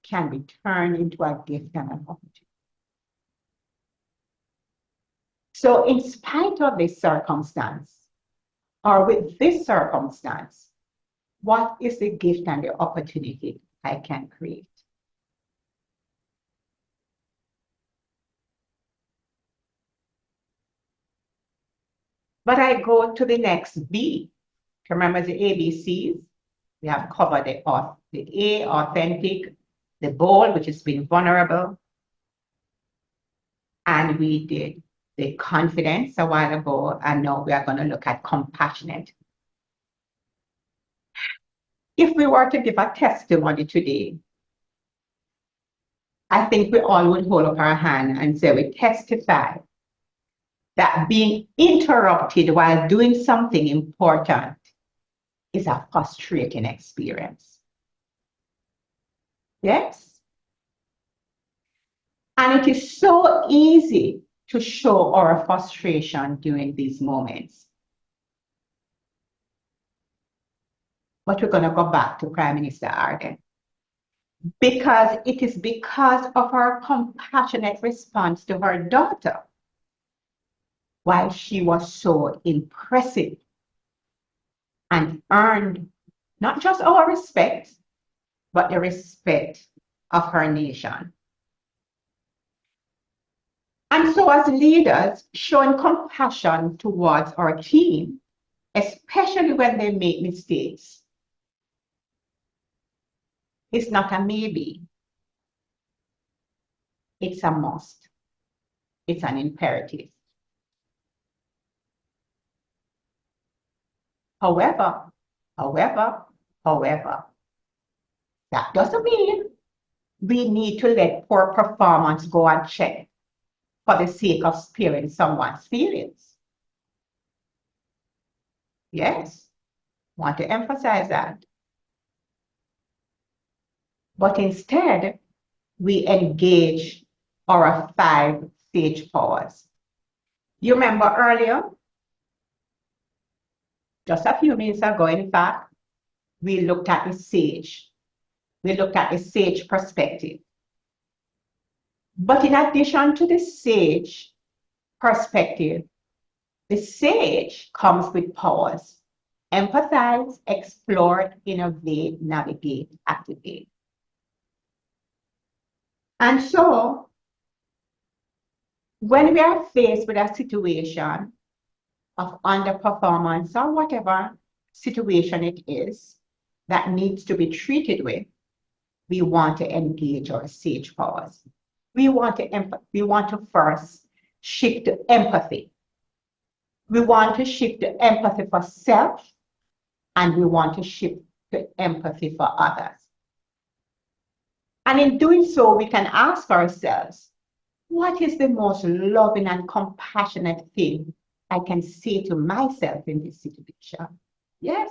can be turned into a gift and an opportunity. So in spite of this circumstance, or with this circumstance, what is the gift and the opportunity I can create? But I go to the next B. Remember the ABCs? We have covered the A, authentic, the bold, which is being vulnerable. And we did the confidence a while ago, and now we are going to look at compassionate. If we were to give a testimony today, I think we all would hold up our hand and say we testify that being interrupted while doing something important is a frustrating experience. Yes? And it is so easy to show our frustration during these moments. But we're going to go back to Prime Minister Arden. Because it is because of her compassionate response to her daughter why she was so impressive and earned not just our respect, but the respect of her nation. And so as leaders, showing compassion towards our team, especially when they make mistakes, it's not a maybe. It's a must. It's an imperative. However, that doesn't mean we need to let poor performance go unchecked for the sake of sparing someone's feelings. Yes, want to emphasize that. But instead, we engage our 5 sage powers. You remember earlier, just a few minutes ago, in fact, we looked at the sage. We looked at the sage perspective. But in addition to the sage perspective, the sage comes with powers: empathize, explore, innovate, navigate, activate. And so, when we are faced with a situation of underperformance or whatever situation it is that needs to be treated with, we want to engage our sage powers. We want to first shift to empathy. We want to shift to empathy for self, and we want to shift to empathy for others. And in doing so, we can ask ourselves, what is the most loving and compassionate thing I can say to myself in this situation? Yes.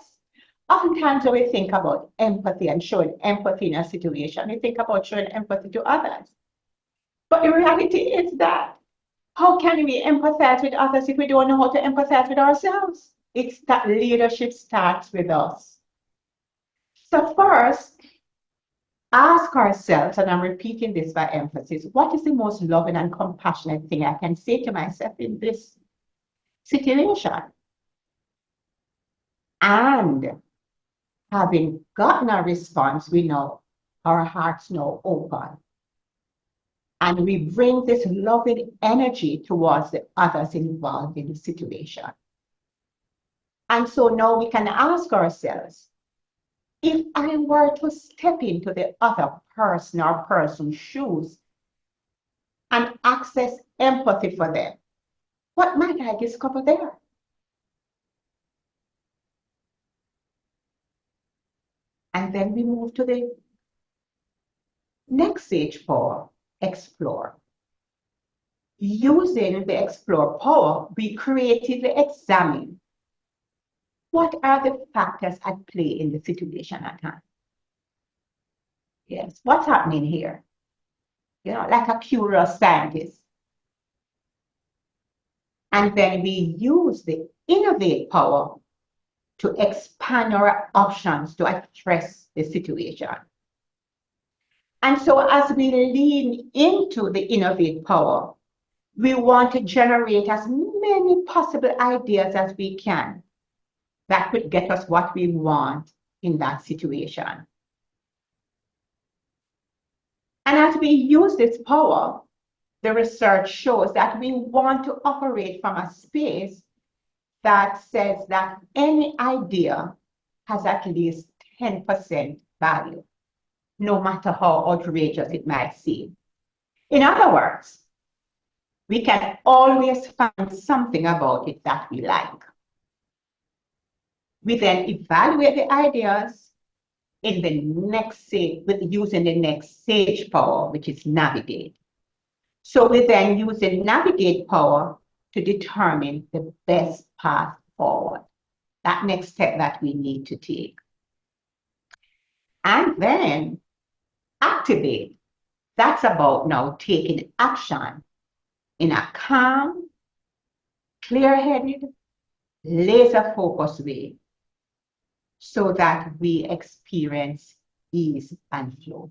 Oftentimes when we think about empathy and showing empathy in a situation, we think about showing empathy to others. But the reality is that how can we empathize with others if we don't know how to empathize with ourselves? It's that leadership starts with us. So first, ask ourselves, and I'm repeating this by emphasis, what is the most loving and compassionate thing I can say to myself in this situation? And having gotten a response, we know our hearts now open. And we bring this loving energy towards the others involved in the situation. And so now we can ask ourselves, if I were to step into the other person or person's shoes and access empathy for them, what might I discover there? And then we move to the next stage power, explore. Using the explore power, we creatively examine what are the factors at play in the situation at hand. Yes, what's happening here? You know, like a curious scientist. And then we use the innovate power to expand our options to address the situation. And so as we lean into the innovate power, we want to generate as many possible ideas as we can that could get us what we want in that situation. And as we use this power, the research shows that we want to operate from a space that says that any idea has at least 10% value, no matter how outrageous it might seem. In other words, we can always find something about it that we like. We then evaluate the ideas in the next stage with using the next sage power, which is navigate. So we then use the navigate power to determine the best path forward, that next step that we need to take. And then activate. That's about now taking action in a calm, clear-headed, laser-focused way so that we experience ease and flow.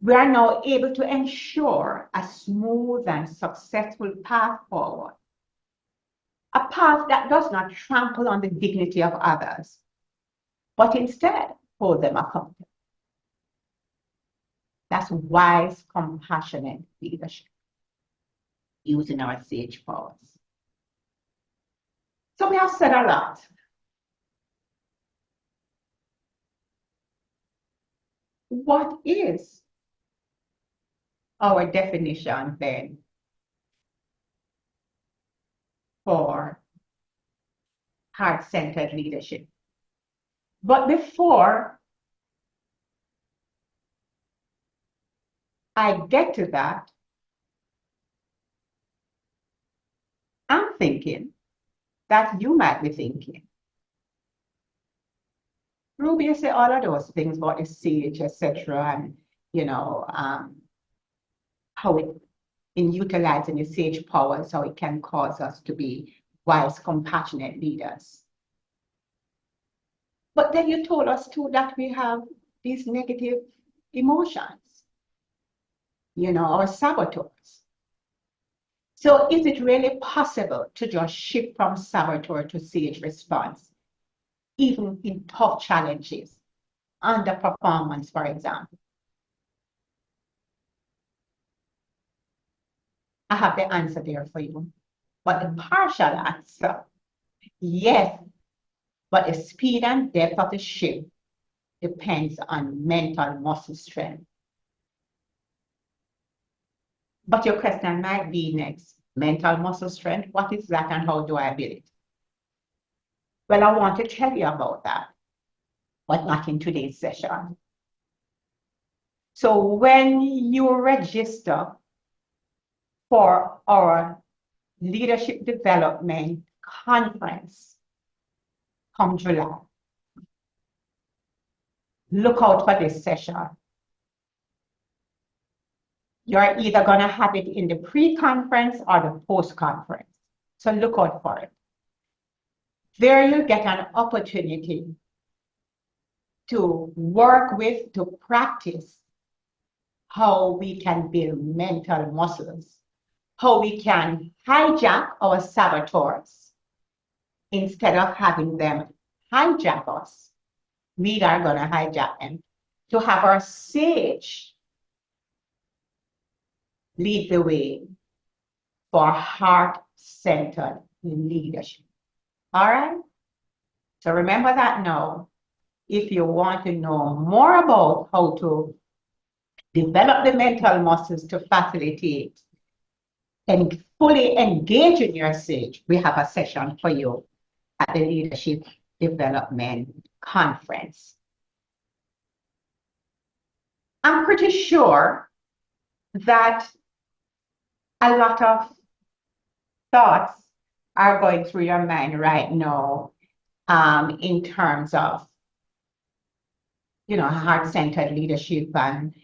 We are now able to ensure a smooth and successful path forward, a path that does not trample on the dignity of others, but instead hold them accountable. That's wise, compassionate leadership using our sage powers. So we have said a lot. What is our definition then for heart-centered leadership? But before I get to that, I'm thinking that you might be thinking, Ruby, you say all of those things about the sage, etc., and how it in utilizing the sage powers, how it can cause us to be wise, compassionate leaders. But then you told us too that we have these negative emotions, our saboteurs. So is it really possible to just shift from saboteur to sage response, even in tough challenges, underperformance, for example? I have the answer there for you. But the partial answer, yes, but the speed and depth of the shift depends on mental muscle strength. But your question might be next, mental muscle strength, what is that and how do I build it? Well, I want to tell you about that, but not in today's session. So when you register for our leadership development conference come July, look out for this session. You're either going to have it in the pre-conference or the post-conference. So look out for it. There you get an opportunity to work with, to practice how we can build mental muscles, how we can hijack our saboteurs instead of having them hijack us. We are going to hijack them, to have our sage lead the way for heart-centered leadership. All right? So remember that now. If you want to know more about how to develop the mental muscles to facilitate and fully engage in your sage, we have a session for you at the Leadership Development Conference. I'm pretty sure that a lot of thoughts are going through your mind right now in terms of, heart-centered leadership and,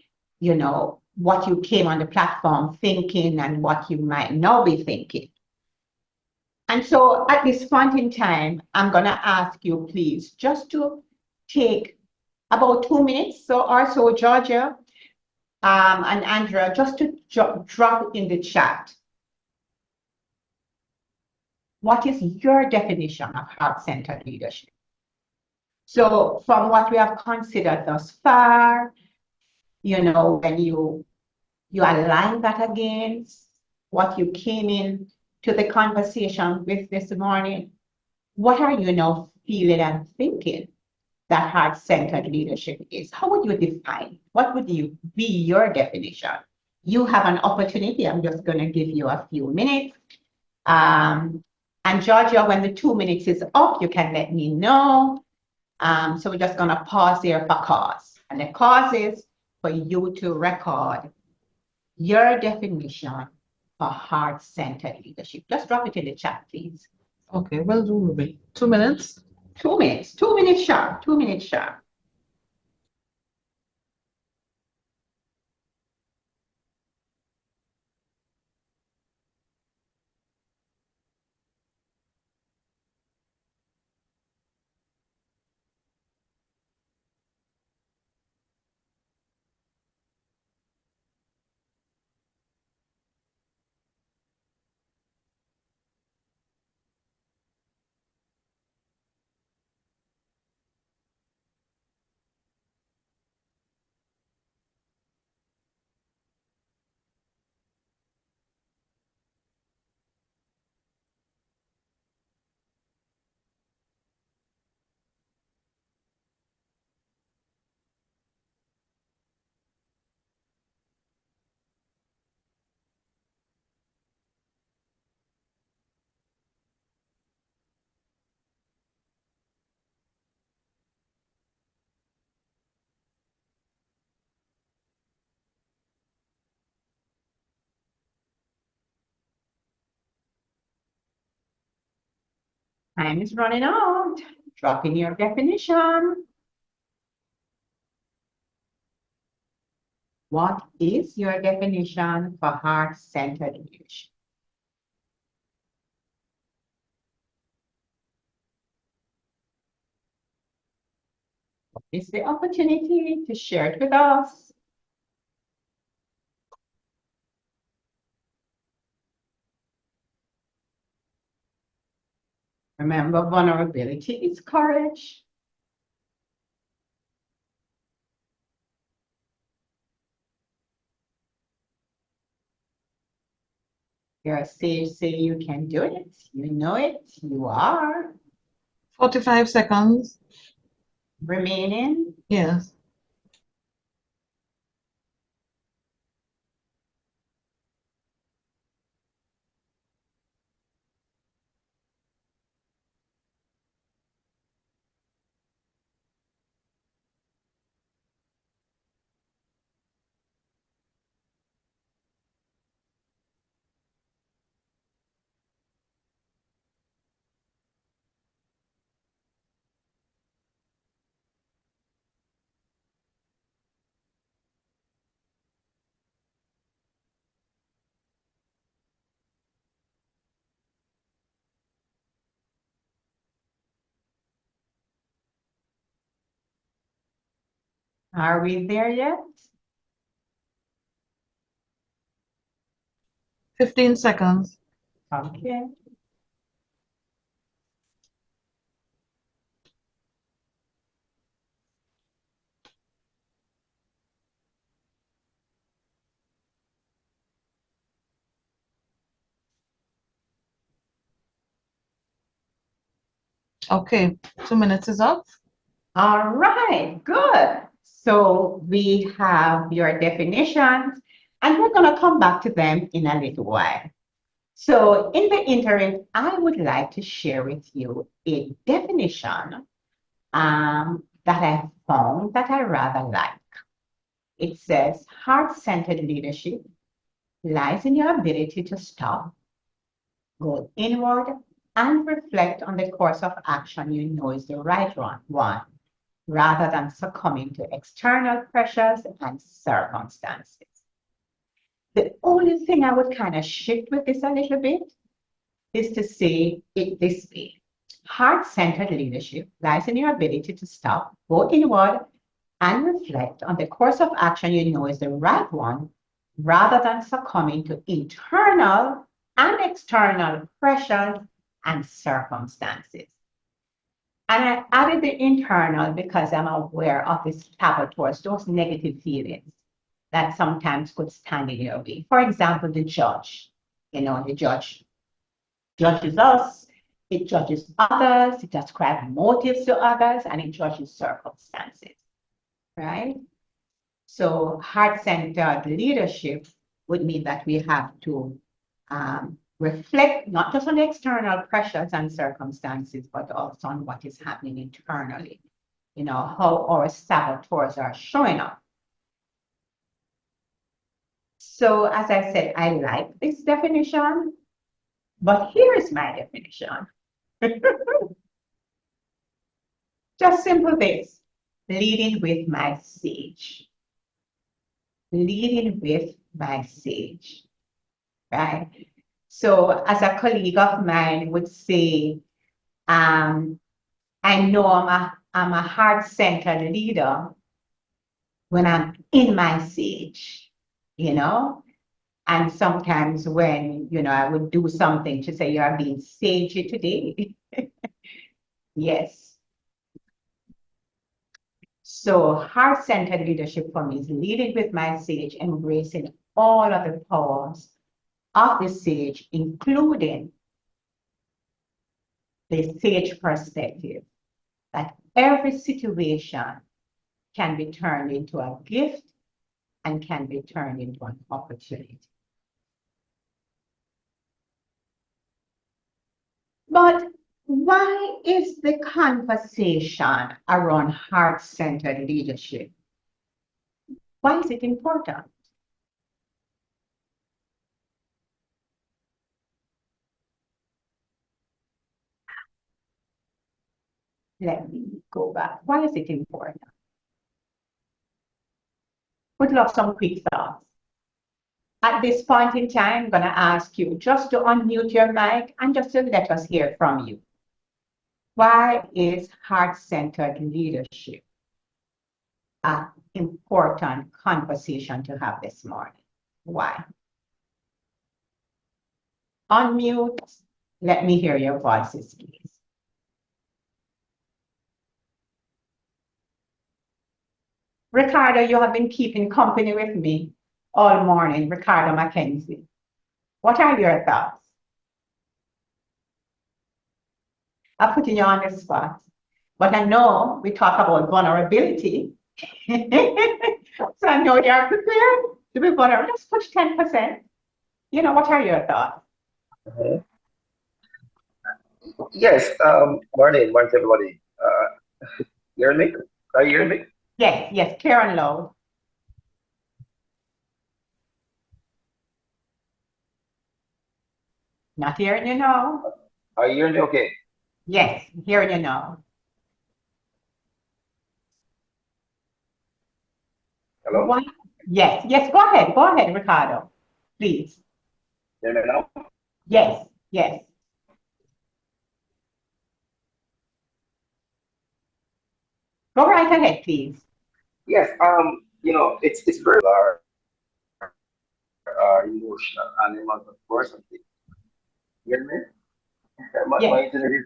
what you came on the platform thinking and what you might now be thinking. And so at this point in time, I'm going to ask you, please, just to take about 2 minutes or so, Georgia and Andrea, just to drop in the chat. What is your definition of heart-centered leadership? So from what we have considered thus far, when you align that against what you came in to the conversation with this morning, what are you now feeling and thinking that heart-centered leadership is? How would you define? What would be your definition? You have an opportunity. I'm just going to give you a few minutes. And Georgia, when the 2 minutes is up, you can let me know. So we're just going to pause here for cause. And the cause is for you to record your definition for heart-centered leadership. Just drop it in the chat, please. Okay, well do, Ruby. 2 minutes. 2 minutes. 2 minutes sharp. 2 minutes sharp. Time is running out. Drop in your definition. What is your definition for heart-centered leadership? It's the opportunity to share it with us. Remember, vulnerability is courage. You're safe, say you can do it. You know it. You are 45 seconds. remaining. Yes. Are we there yet? 15 seconds. Okay. Okay, 2 minutes is up. All right, good. So we have your definitions, and we're going to come back to them in a little while. So in the interim, I would like to share with you a definition that I found that I rather like. It says, heart-centered leadership lies in your ability to stop, go inward, and reflect on the course of action you know is the right one, rather than succumbing to external pressures and circumstances. The only thing I would kind of shift with this a little bit is to say it this way. Heart-centered leadership lies in your ability to stop, go inward, and reflect on the course of action you know is the right one, rather than succumbing to internal and external pressures and circumstances. And I added the internal because I'm aware of this saboteurs, those negative feelings that sometimes could stand in your way. For example, the judge. The judge judges us, it judges others, it ascribes motives to others, and it judges circumstances, right? So heart-centered leadership would mean that we have to reflect not just on the external pressures and circumstances, but also on what is happening internally. How our saboteurs are showing up. So as I said, I like this definition, but here is my definition. Just simple this, leading with my sage. Leading with my sage, right? So as a colleague of mine would say, I know I'm a heart-centered leader when I'm in my sage, And sometimes when, I would do something to say, you're being sagey today. Yes. So heart-centered leadership for me is leading with my sage, embracing all of the powers of the sage, including the sage perspective, that every situation can be turned into a gift and can be turned into an opportunity. But why is the conversation around heart-centered leadership? Why is it important? Let me go back. Why is it important? Would love some quick thoughts. At this point in time, I'm going to ask you just to unmute your mic and just to let us hear from you. Why is heart-centered leadership an important conversation to have this morning? Why? Unmute. Let me hear your voices, please. Ricardo, you have been keeping company with me all morning, Ricardo Mackenzie. What are your thoughts? I'm putting you on the spot, but I know we talk about vulnerability. So I know you're prepared to be vulnerable. Let's push 10%. You know, what are your thoughts? Yes, morning, everybody. Hear me? Are you hearing me? Yes, yes, clear and loud. Not hearing you now. Are you hearing me okay? Yes, hearing you now. Hello? What? Yes, yes, go ahead, Ricardo, please. Hear me now? Yes, yes. Go right ahead, please. Yes, it's very emotional and emotional person. Hear me? My Yes. internet is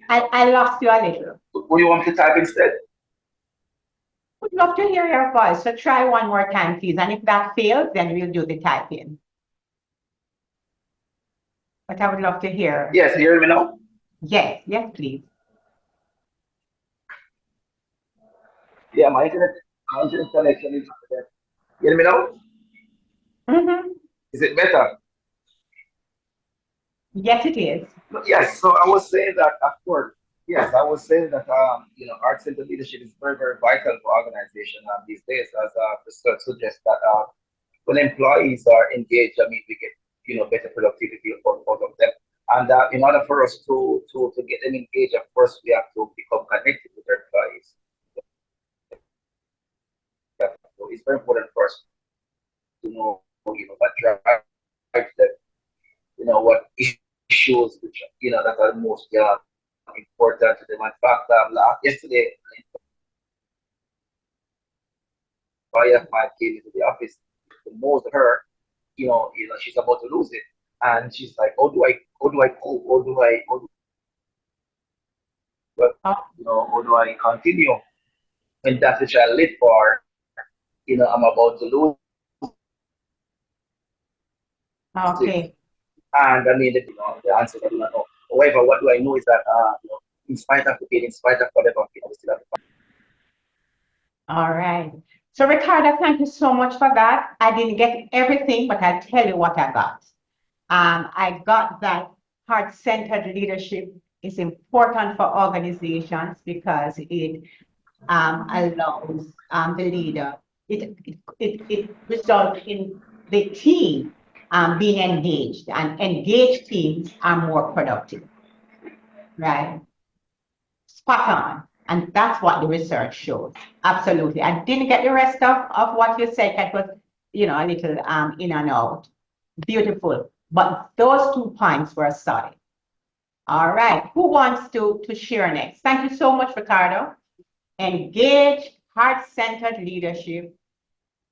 I lost you a little. what you want me to type instead? Would love to hear your voice, so try one more time, please. And if that fails, then we'll do the typing. But I would love to hear. Yes, you hear me now? Yes, yes, please. Yeah, my internet connection is there. Hear me now? Mm-hmm. Is it better? Yes, it is. Yes, so I was saying that, of course, yes, I was saying that, art-centered leadership is very, very vital for organization these days, as research suggests that when employees are engaged, I mean, we get, better productivity out of them. And in order for us to get them engaged, of course, we have to become connected with their employees. So it's very important for us to know, what drives them, what issues which, that are most important to them. In fact, yesterday, a wife came into the office, the most of her, she's about to lose it, and she's like, how do I cope? How do I continue? And that's which I live for. I'm about to lose it, Okay. and I mean, the answer I do not know. However, what do I know is that, in spite of the pain, in spite of whatever, we still have to fight. All right. So, Ricardo, thank you so much for that. I didn't get everything, but I'll tell you what I got. I got that heart-centered leadership is important for organizations because it allows the leader, it results in the team being engaged, and engaged teams are more productive, right? Spot on. And that's what the research shows. Absolutely. I didn't get the rest of what you said. That was, a little in and out. Beautiful. But those 2 points were solid. All right. Who wants to share next? Thank you so much, Ricardo. Engage heart-centered leadership.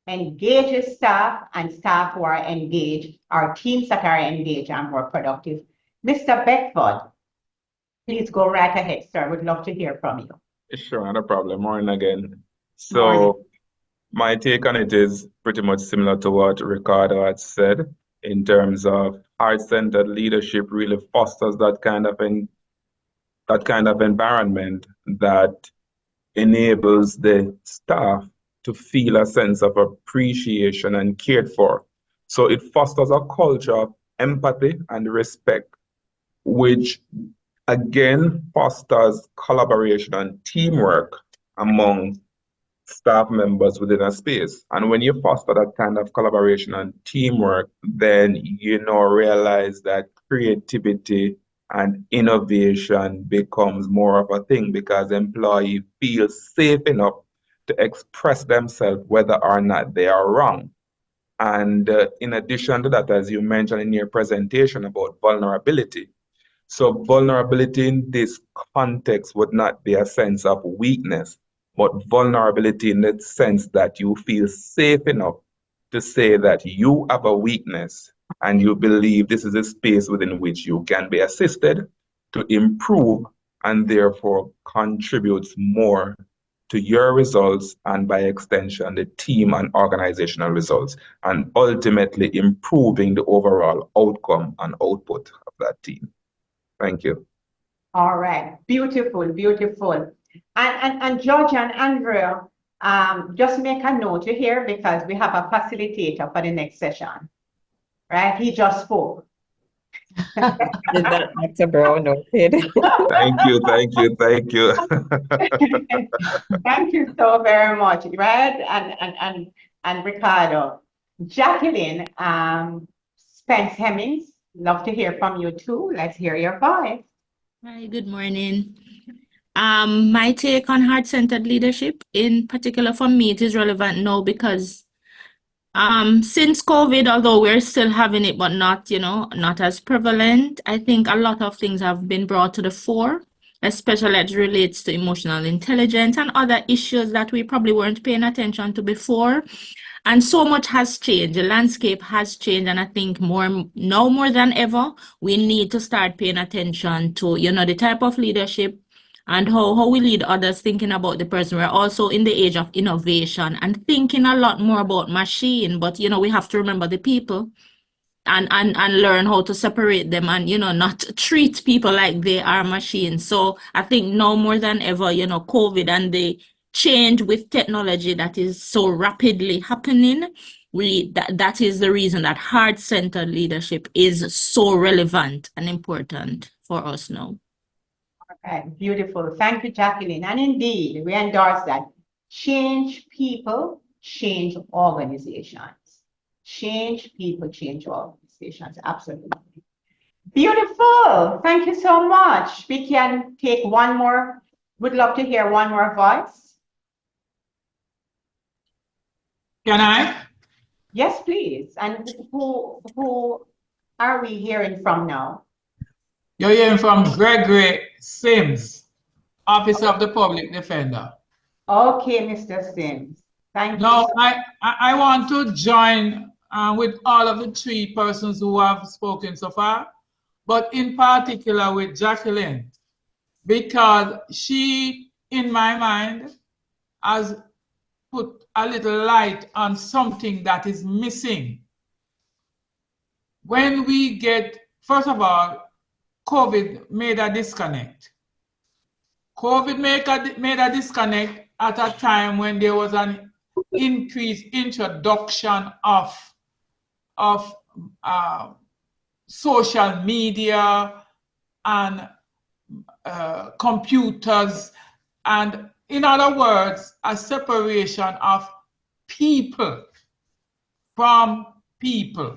Engage staff, and staff who are engaged, our teams that are engaged and more productive. Mr. Beckford, please go right ahead, sir. Would love to hear from you. Sure, not a problem. Morning again. Morning. So my take on it is pretty much similar to what Ricardo had said in terms of heart-centered leadership really fosters that kind of environment that enables the staff to feel a sense of appreciation and cared for. So it fosters a culture of empathy and respect, which again fosters collaboration and teamwork among staff members within a space. And when you foster that kind of collaboration and teamwork, then realize that creativity and innovation becomes more of a thing because employee feels safe enough to express themselves whether or not they are wrong. And in addition to that, as you mentioned in your presentation about vulnerability, so vulnerability in this context would not be a sense of weakness, but vulnerability in the sense that you feel safe enough to say that you have a weakness and you believe this is a space within which you can be assisted to improve and therefore contributes more to your results and by extension the team and organizational results, and ultimately improving the overall outcome and output of that team. Thank you. All right, beautiful, beautiful. And George and Andrea, just make a note here because we have a facilitator for the next session, right? He just spoke. Did that, Dr. Brown noted. Thank you, thank you, thank you. Thank you so very much, right? And Ricardo. Jacqueline, Spence Hemmings, love to hear from you too. Let's hear your voice. Hi, good morning. My take on heart-centered leadership, in particular for me, it is relevant now because since COVID, although we're still having it, but not, not as prevalent, I think a lot of things have been brought to the fore, especially as it relates to emotional intelligence and other issues that we probably weren't paying attention to before. And so much has changed. The landscape has changed, and I think now more than ever, we need to start paying attention to, the type of leadership and how we lead others, thinking about the person. We're also in the age of innovation and thinking a lot more about machine, but we have to remember the people and learn how to separate them and not treat people like they are machines. So I think now more than ever, COVID and the change with technology that is so rapidly happening, that is the reason that heart-centered leadership is so relevant and important for us now. Okay, beautiful. Thank you, Jacqueline. And indeed, we endorse that. Change people, change organizations. Change people, change organizations. Absolutely. Beautiful. Thank you so much. We can take one more. Would love to hear one more voice. Can I? Yes, please. And who are we hearing from now? You're hearing from Gregory Sims, Office of the Public Defender. Okay, Mr. Sims. Thank you. Now, I want to join with all of the three persons who have spoken so far, but in particular with Jacqueline, because she, in my mind, has put a little light on something that is missing. When we get, first of all, COVID made a disconnect. COVID made a disconnect at a time when there was an increased introduction of social media and computers, and in other words, a separation of people from people.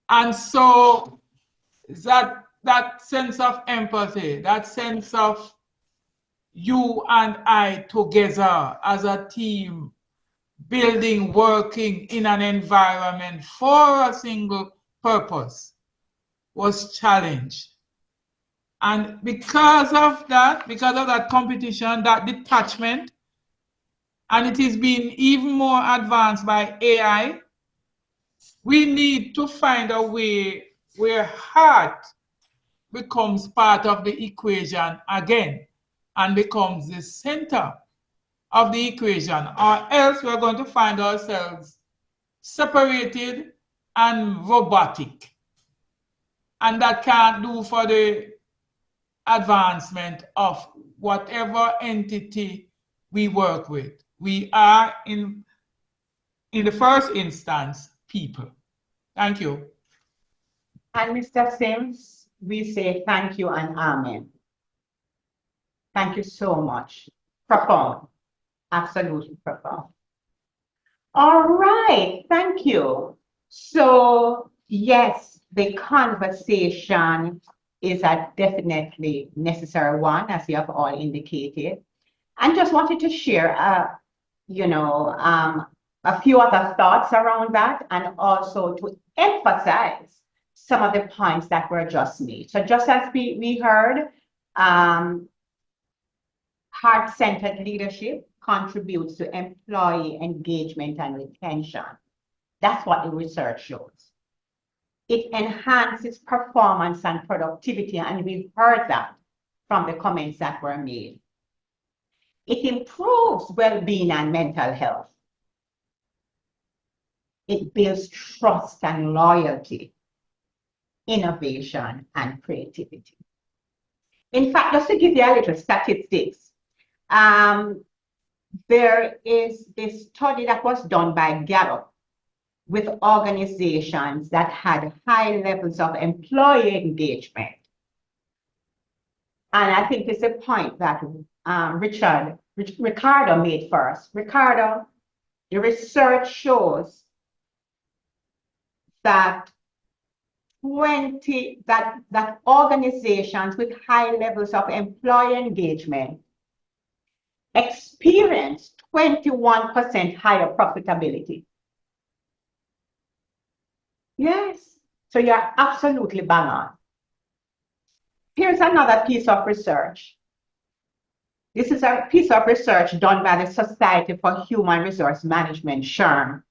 And so that sense of empathy, that sense of you and I together as a team, building, working in an environment for a single purpose, was challenged. And because of that competition, that detachment, and it is being even more advanced by AI, we need to find a way where heart becomes part of the equation again and becomes the center of the equation, or else we're going to find ourselves separated and robotic. And that can't do for the advancement of whatever entity we work with. We are, in the first instance, people. Thank you. And Mr. Sims, we say thank you and amen. Thank you so much. Profound. Absolutely profound. All right, thank you. So yes, the conversation is a definitely necessary one, as you have all indicated. And just wanted to share, a few other thoughts around that, and also to emphasize some of the points that were just made. So just as we heard, heart-centered leadership contributes to employee engagement and retention. That's what the research shows. It enhances performance and productivity, and we've heard that from the comments that were made. It improves well-being and mental health. It builds trust and loyalty, innovation, and creativity. In fact, just to give you a little statistics, there is this study that was done by Gallup with organizations that had high levels of employee engagement. And I think it's a point that Ricardo made first. Ricardo, the research shows that that organizations with high levels of employee engagement experience 21% higher profitability. Yes, so you're absolutely bang on. Here's another piece of research. This is a piece of research done by the Society for Human Resource Management, SHRM.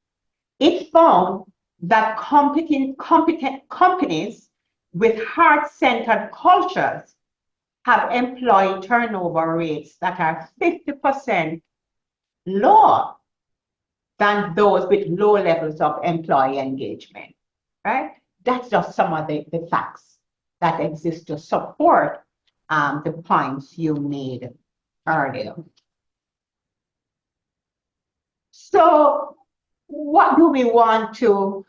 It found that competent companies with heart-centered cultures have employee turnover rates that are 50% lower than those with low levels of employee engagement, right? That's just some of the facts that exist to support the points you made earlier. So what do we want to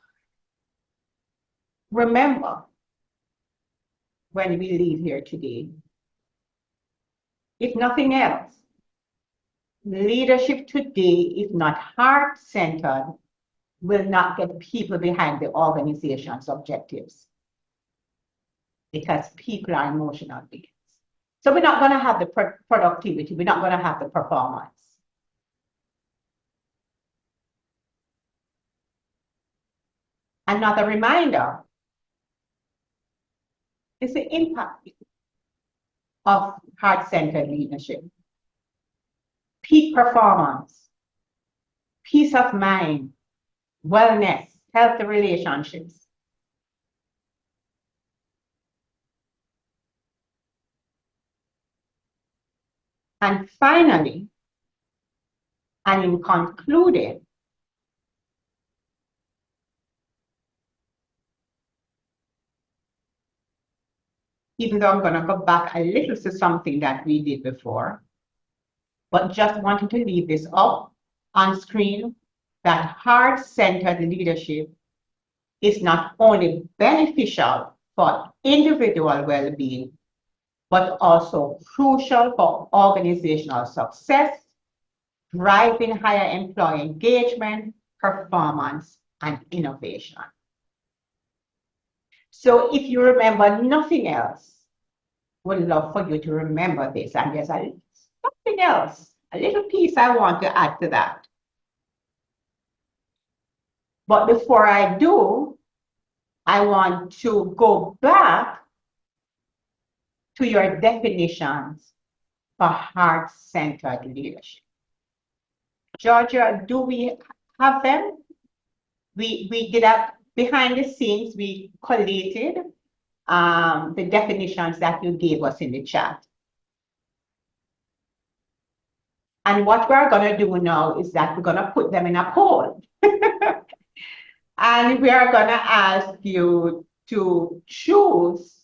remember when we leave here today? If nothing else, leadership today, if not heart-centered, will not get people behind the organization's objectives, because people are emotional beings. So we're not going to have the productivity, we're not going to have the performance. Another reminder is the impact of heart-centered leadership. Peak performance, peace of mind, wellness, healthy relationships. And finally, and in concluding, even though I'm going to go back a little to something that we did before, but just wanted to leave this up on screen, that heart-centered leadership is not only beneficial for individual well-being, but also crucial for organizational success, driving higher employee engagement, performance, and innovation. So if you remember nothing else, would love for you to remember this. And there's something else, a little piece I want to add to that. But before I do, I want to go back to your definitions for heart-centered leadership. Georgia, do we have them? We did that behind the scenes, we collated the definitions that you gave us in the chat. And what we're going to do now is that we're going to put them in a poll. And we are going to ask you to choose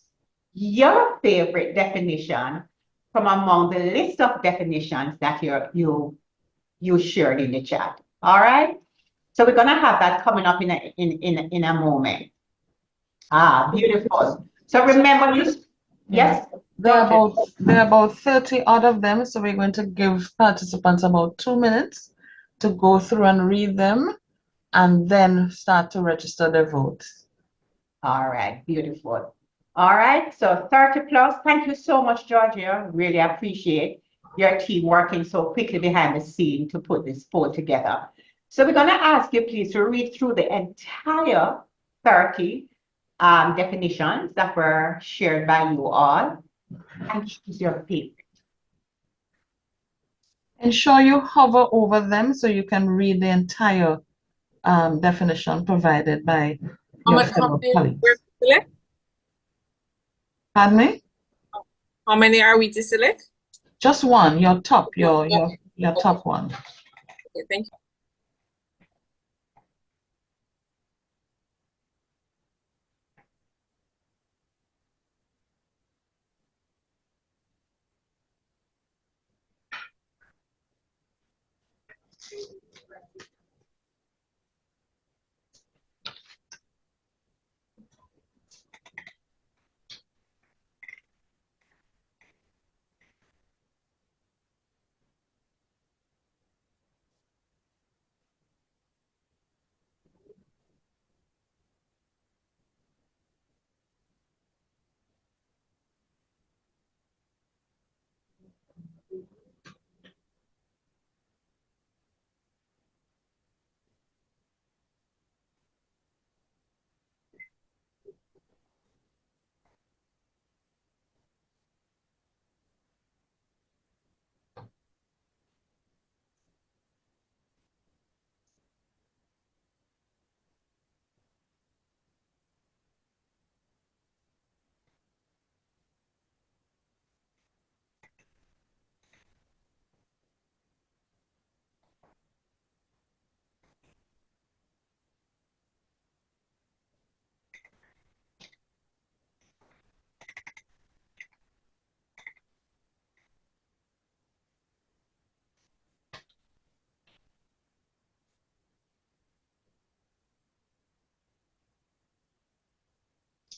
your favorite definition from among the list of definitions that you shared in the chat. All right? So we're going to have that coming up in a moment. Beautiful. So remember, yes? There are about 30 odd of them, so we're going to give participants about 2 minutes to go through and read them, and then start to register their votes. All right, beautiful. All right, so 30 plus. Thank you so much, Georgia. Really appreciate your team working so quickly behind the scene to put this poll together. So we're going to ask you, please, to read through the entire 30 definitions that were shared by you all and choose your favorite. Ensure you hover over them so you can read the entire definition provided by your fellow colleagues. Pardon me? How many are we to select? Just one, your top, your top one. Okay, thank you.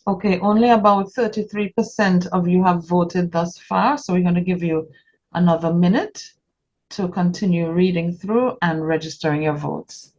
Okay, only about 33% of you have voted thus far, so we're going to give you another minute to continue reading through and registering your votes.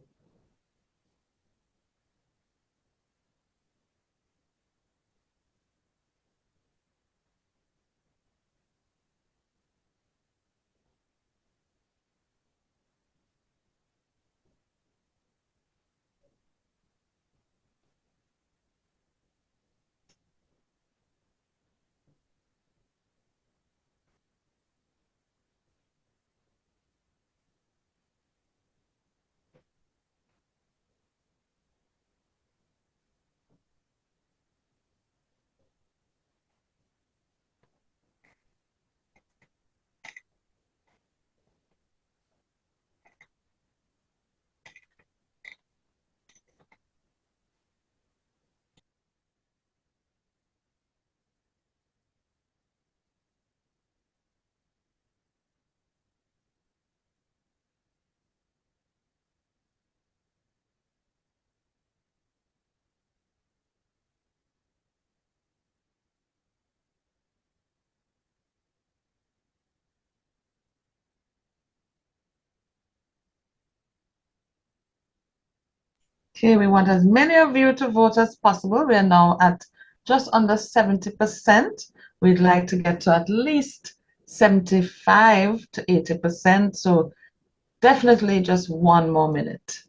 Okay, we want as many of you to vote as possible. We are now at just under 70%. We'd like to get to at least 75 to 80%. So definitely just one more minute.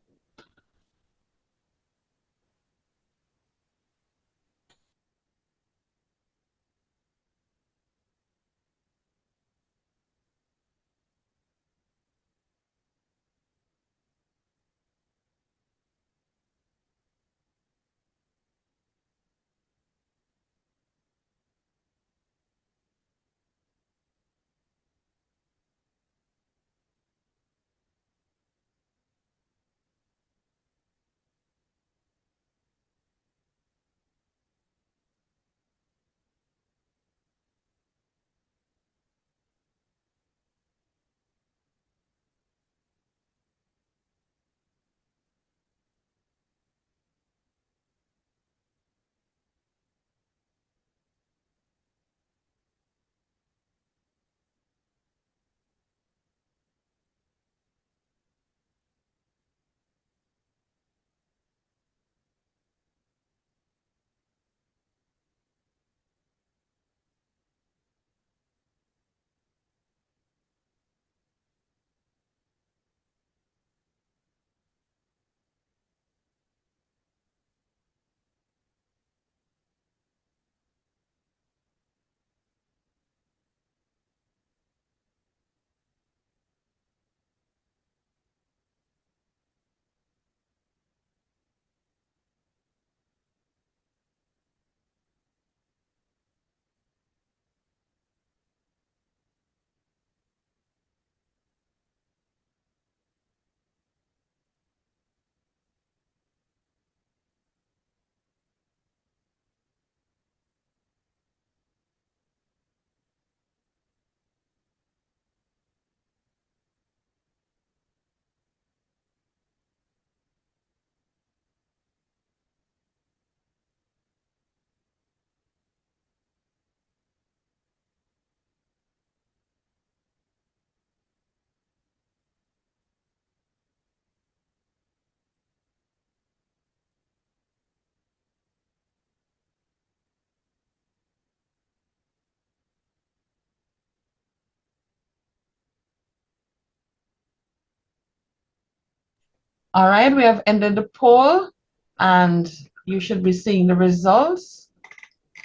All right, we have ended the poll, and you should be seeing the results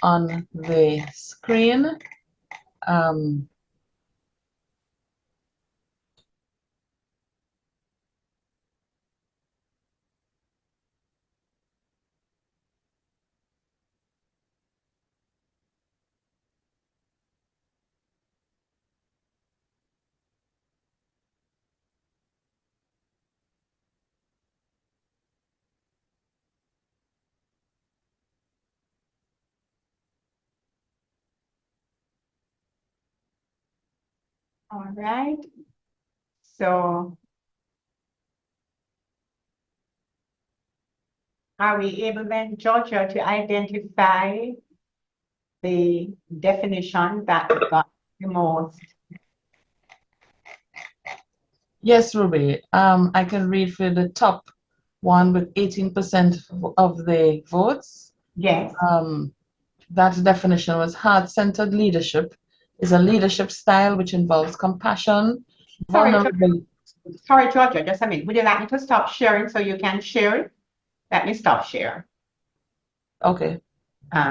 on the screen. All right. So are we able then, Georgia, to identify the definition that got the most? Yes, Ruby. I can read for the top one with 18% of the votes. Yes. That definition was heart-centered leadership is a leadership style which involves compassion, vulnerability. Sorry, Georgia, just a minute. Would you like me to stop sharing so you can share it? Let me stop share. Okay. All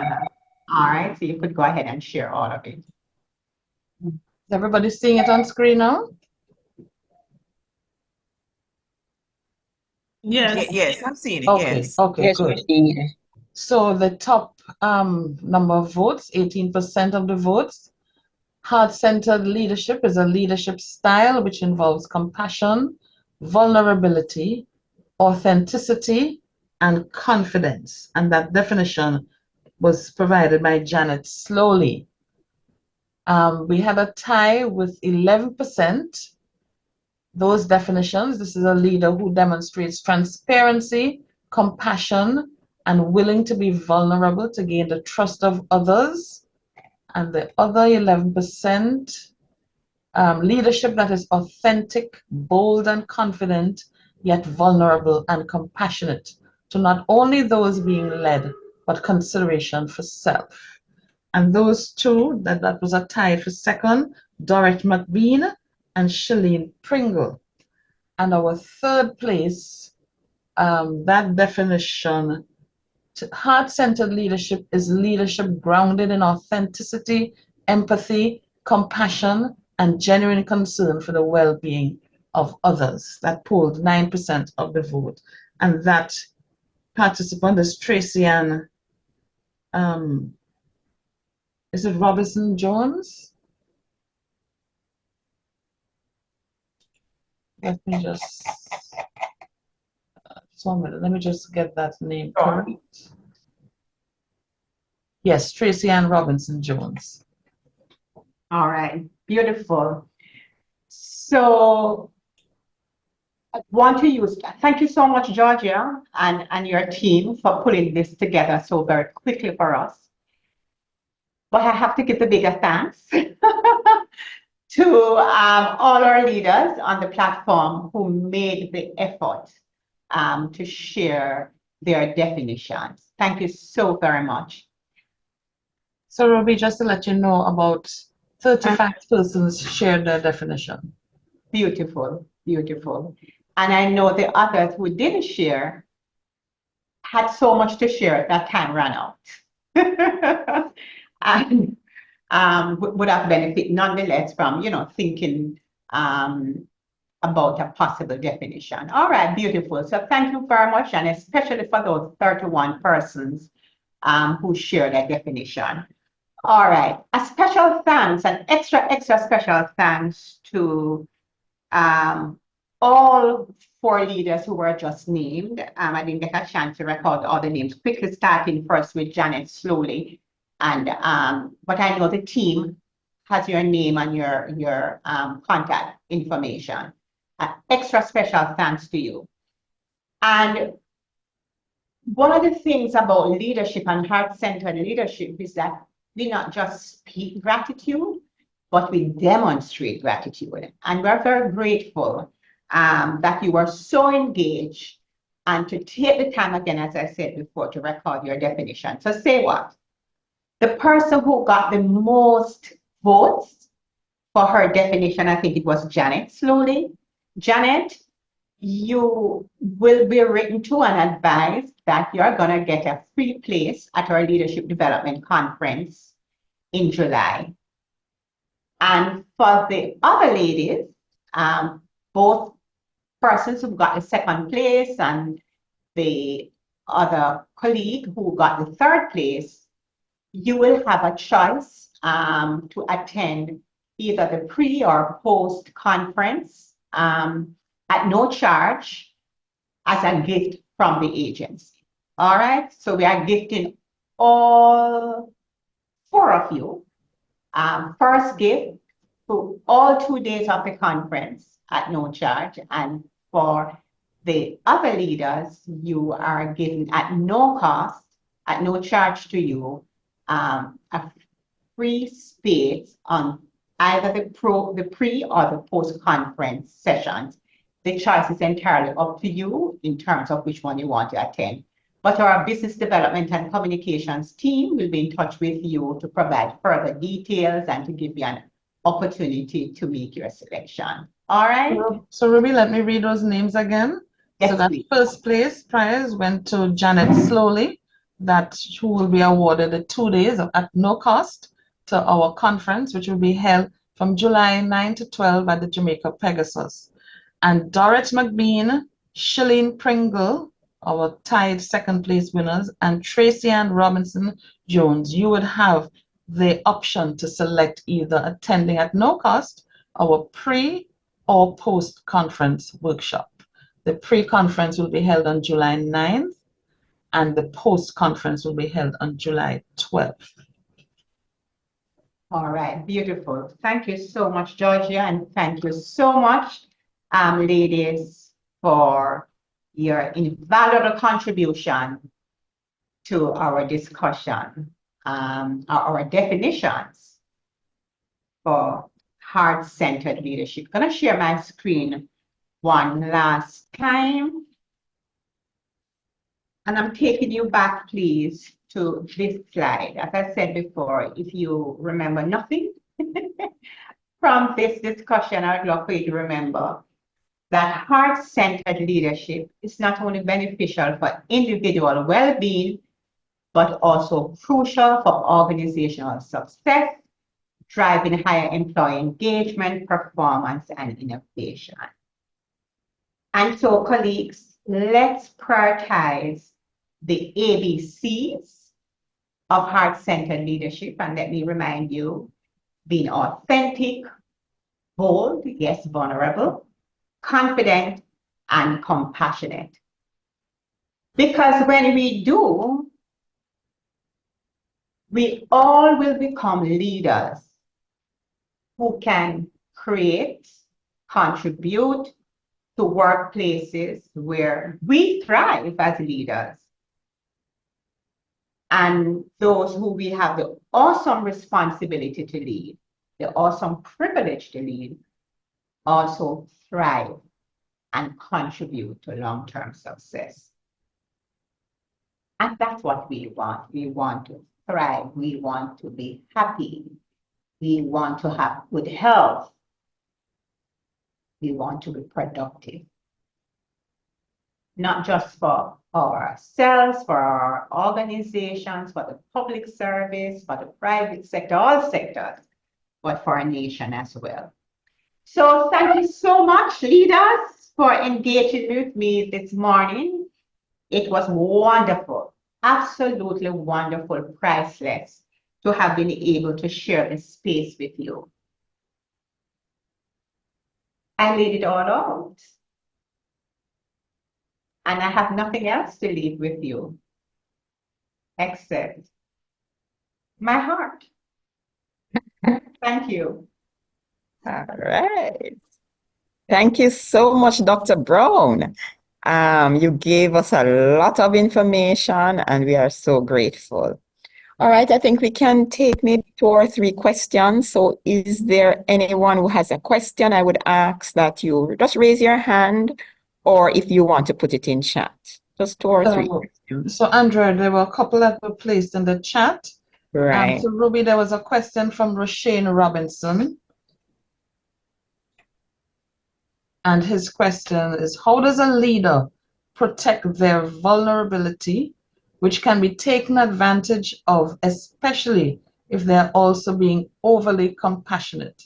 right, so you could go ahead and share all of it. Is everybody seeing it on screen now? Yes. Yes, I'm seeing it. Okay, Yes. okay, Yes, good. Christine. So the top number of votes, 18% of the votes. Heart-centered leadership is a leadership style which involves compassion, vulnerability, authenticity, and confidence. And that definition was provided by Janet Slowly. We had a tie with 11%. Those definitions, this is a leader who demonstrates transparency, compassion, and willing to be vulnerable to gain the trust of others. And the other 11%, leadership that is authentic, bold, and confident, yet vulnerable and compassionate to not only those being led, but consideration for self. And those two, that was a tie for second, Dorrit McBean and Shalene Pringle. And our third place, that definition, heart-centered leadership is leadership grounded in authenticity, empathy, compassion, and genuine concern for the well-being of others. That polled 9% of the vote. And that participant is Tracy Ann, is it Robinson Jones? Let me just, let me just get that name correct. Yes, Tracy Ann Robinson Jones. All right, beautiful. So I want to use, thank you so much, Georgia, and your team for pulling this together so very quickly for us. But I have to give the bigger thanks to all our leaders on the platform who made the effort to share their definitions. Thank you so very much. So Ruby, just to let you know, about 35 persons shared their definition. Beautiful, beautiful. And I know the others who didn't share had so much to share that time ran out. And would have benefited nonetheless from, thinking about a possible definition. All right, beautiful. So thank you very much, and especially for those 31 persons who shared that definition. All right, a special thanks, an extra special thanks to all 4 leaders who were just named. I didn't get a chance to record all the names quickly, starting first with Janet Slowly. And but I know the team has your name and your contact information. Extra special thanks to you. And one of the things about leadership and heart-centered leadership is that we not just speak gratitude, but we demonstrate gratitude. And we're very grateful that you were so engaged and to take the time again, as I said before, to record your definition. So say what? The person who got the most votes for her definition, I think it was Janet Slowly. Janet, you will be written to and advised that you're going to get a free place at our Leadership Development Conference in July. And for the other ladies, both persons who got the second place and the other colleague who got the third place, you will have a choice to attend either the pre or post conference at no charge as a gift from the agency. All right, so we are gifting all 4 of you. First gift to all 2 days of the conference at no charge, and for the other leaders, you are given at no cost, at no charge to you, a free space on either the pre or the post conference sessions. The choice is entirely up to you in terms of which one you want to attend. But our business development and communications team will be in touch with you to provide further details and to give you an opportunity to make your selection. All right? So Ruby, let me read those names again. Yes, So that please. first place prize went to Janet Slowly, who will be awarded the 2 days at no cost to our conference, which will be held from July 9 to 12 at the Jamaica Pegasus. And Dorrit McBean, Shalene Pringle, our tied second place winners, and Tracy Ann Robinson Jones, you would have the option to select either attending at no cost our pre or post conference workshop. The pre-conference will be held on July 9th and the post-conference will be held on July 12th. All right, beautiful. Thank you so much, Georgia, and thank you so much, ladies, for your invaluable contribution to our discussion, our definitions for heart-centered leadership. I'm going to share my screen one last time. And I'm taking you back, please, to this slide. As I said before, if you remember nothing from this discussion, I would love for you to remember that heart-centered leadership is not only beneficial for individual well-being, but also crucial for organizational success, driving higher employee engagement, performance, and innovation. And so, colleagues, let's prioritize the ABCs of heart-centered leadership. And let me remind you, being authentic, bold, yes, vulnerable, confident, and compassionate. Because when we do, we all will become leaders who can create, contribute to workplaces where we thrive as leaders. And those who we have the awesome responsibility to lead, the awesome privilege to lead, also thrive and contribute to long-term success. And that's what we want. We want to thrive. We want to be happy. We want to have good health. We want to be productive. Not just for ourselves, for our organizations, for the public service, for the private sector, all sectors, but for our nation as well. So thank you so much, leaders, for engaging with me this morning. It was wonderful, absolutely wonderful, priceless to have been able to share this space with you. I laid it all out. And I have nothing else to leave with you except my heart. Thank you. All right. Thank you so much, Dr. Brown. You gave us a lot of information and we are so grateful. All right, I think we can take maybe 2 or 3 questions. So is there anyone who has a question? I would ask that you just raise your hand, or if you want to put it in chat. Just 2 or 3 questions. So Andrea, there were a couple that were placed in the chat. Right. So Ruby, there was a question from Roshane Robinson. And his question is, how does a leader protect their vulnerability, which can be taken advantage of, especially if they're also being overly compassionate?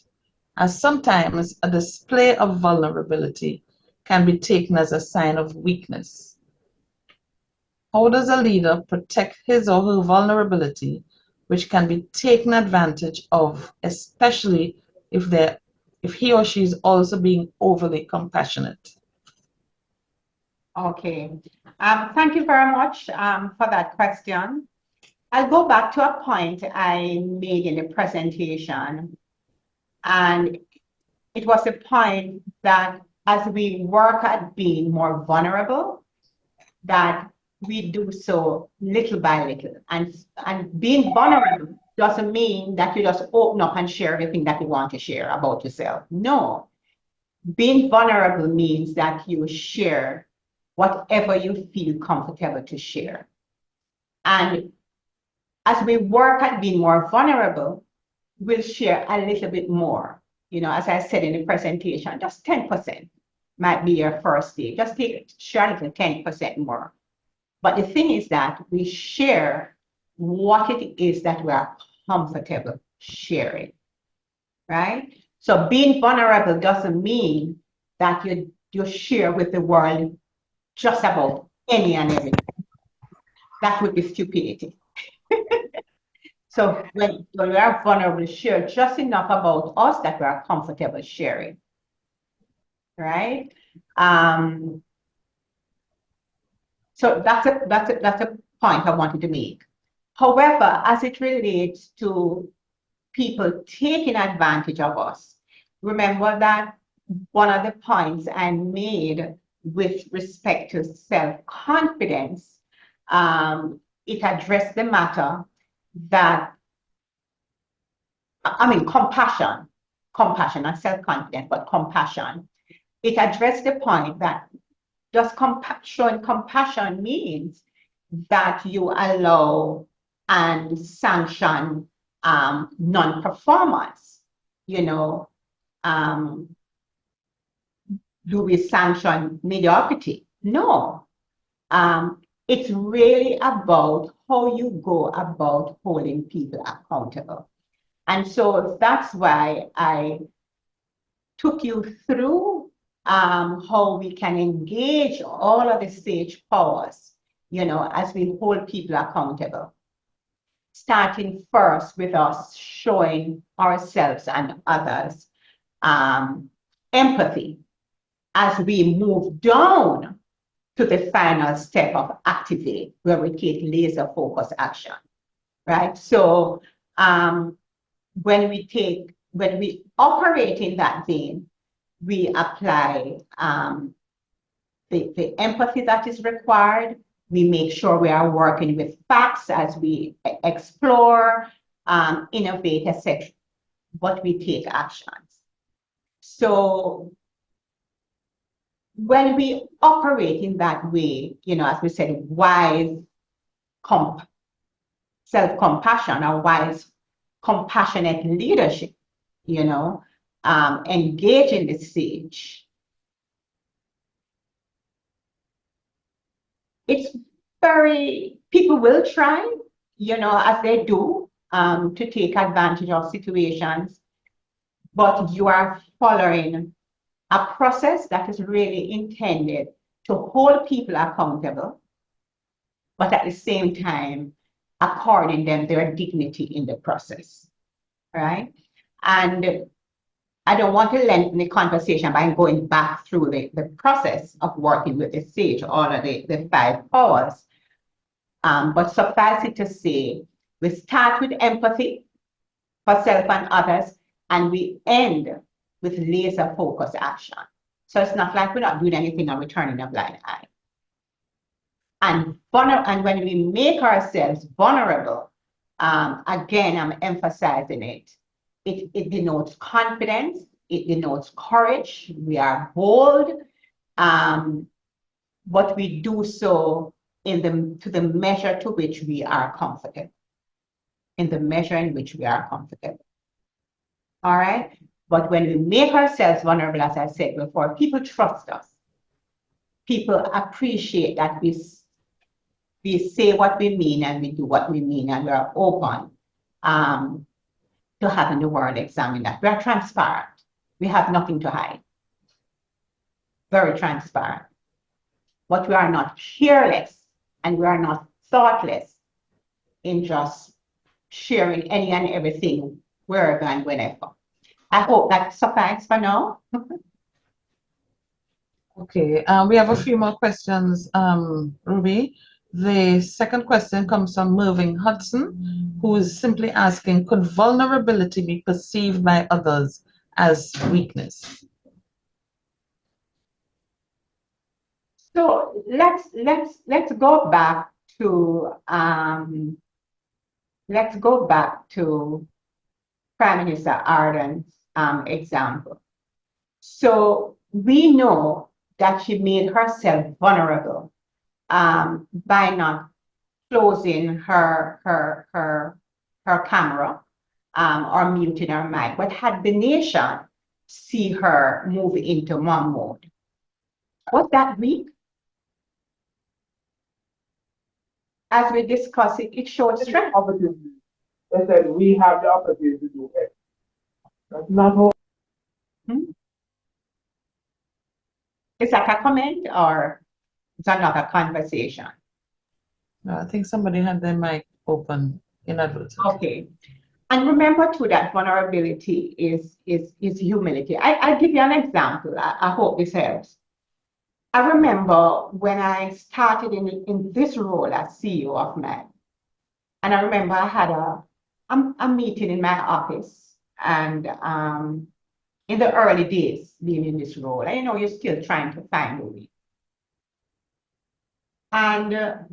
As sometimes a display of vulnerability can be taken as a sign of weakness. How does a leader protect his or her vulnerability, which can be taken advantage of, especially if he or she is also being overly compassionate? Okay. Thank you very much for that question. I'll go back to a point I made in the presentation, and it was a point that as we work at being more vulnerable, that we do so little by little. And being vulnerable doesn't mean that you just open up and share everything that you want to share about yourself. No. Being vulnerable means that you share whatever you feel comfortable to share. And as we work at being more vulnerable, we'll share a little bit more. You know, as I said in the presentation, just 10% might be your first stage. Just share a little 10% more. But the thing is that we share what it is that we are comfortable sharing, right? So being vulnerable doesn't mean that you share with the world just about any and everything. That would be stupidity. So when we are vulnerable, share just enough about us that we are comfortable sharing, right? So that's a point I wanted to make. However, as it relates to people taking advantage of us, remember that one of the points I made with respect to self-confidence, it addressed the matter that, compassion, not self-confidence, but compassion. It addressed the point that just showing compassion means that you allow and sanction non-performance. You know, do we sanction mediocrity? No. It's really about how you go about holding people accountable. And so that's why I took you through how we can engage all of the sage powers, you know, as we hold people accountable. Starting first with us showing ourselves and others empathy as we move down to the final step of activate, where we take laser focus action, right? So when we operate in that vein, we apply the empathy that is required. We make sure we are working with facts as we explore, innovate, etc. But we take actions. So when we operate in that way, you know, as we said, wise self-compassion or wise compassionate leadership, you know, engage in the sage. It's people will try, you know, as they do, to take advantage of situations, but you are following a process that is really intended to hold people accountable, but at the same time, according them their dignity in the process, right? And I don't want to lengthen the conversation by going back through the process of working with the sage, all of the 5 powers. But suffice it to say, we start with empathy for self and others, and we end with laser focus action. So it's not like we're not doing anything and we're turning a blind eye. And when we make ourselves vulnerable, again, I'm emphasizing it. It denotes confidence. It denotes courage. We are bold, but we do so to the measure to which we are comfortable. In the measure in which we are comfortable. All right. But when we make ourselves vulnerable, as I said before, people trust us. People appreciate that we say what we mean and we do what we mean, and we are open to having the world examine that. We are transparent. We have nothing to hide. Very transparent. But we are not careless and we are not thoughtless in just sharing any and everything wherever and whenever. I hope that suffices for now. Okay, we have a few more questions, Ruby. The second question comes from Mervyn Hudson, who is simply asking, could vulnerability be perceived by others as weakness? So let's go back to Prime Minister Ardern's example. So we know that she made herself vulnerable by not closing her camera or muting her mic. But had the nation see her move into mom mode, was that weak? As we discussed, it showed strength. They said we have the opportunity to do it. That's not how. Is that a comment or is that not a conversation? No, I think somebody had their mic open inadvertently. Okay. And remember too that vulnerability is humility. I'll give you an example. I hope this helps. I remember when I started in this role as CEO of MED, and I remember I had a meeting in my office, and in the early days being in this role, and you're still trying to find a way. And a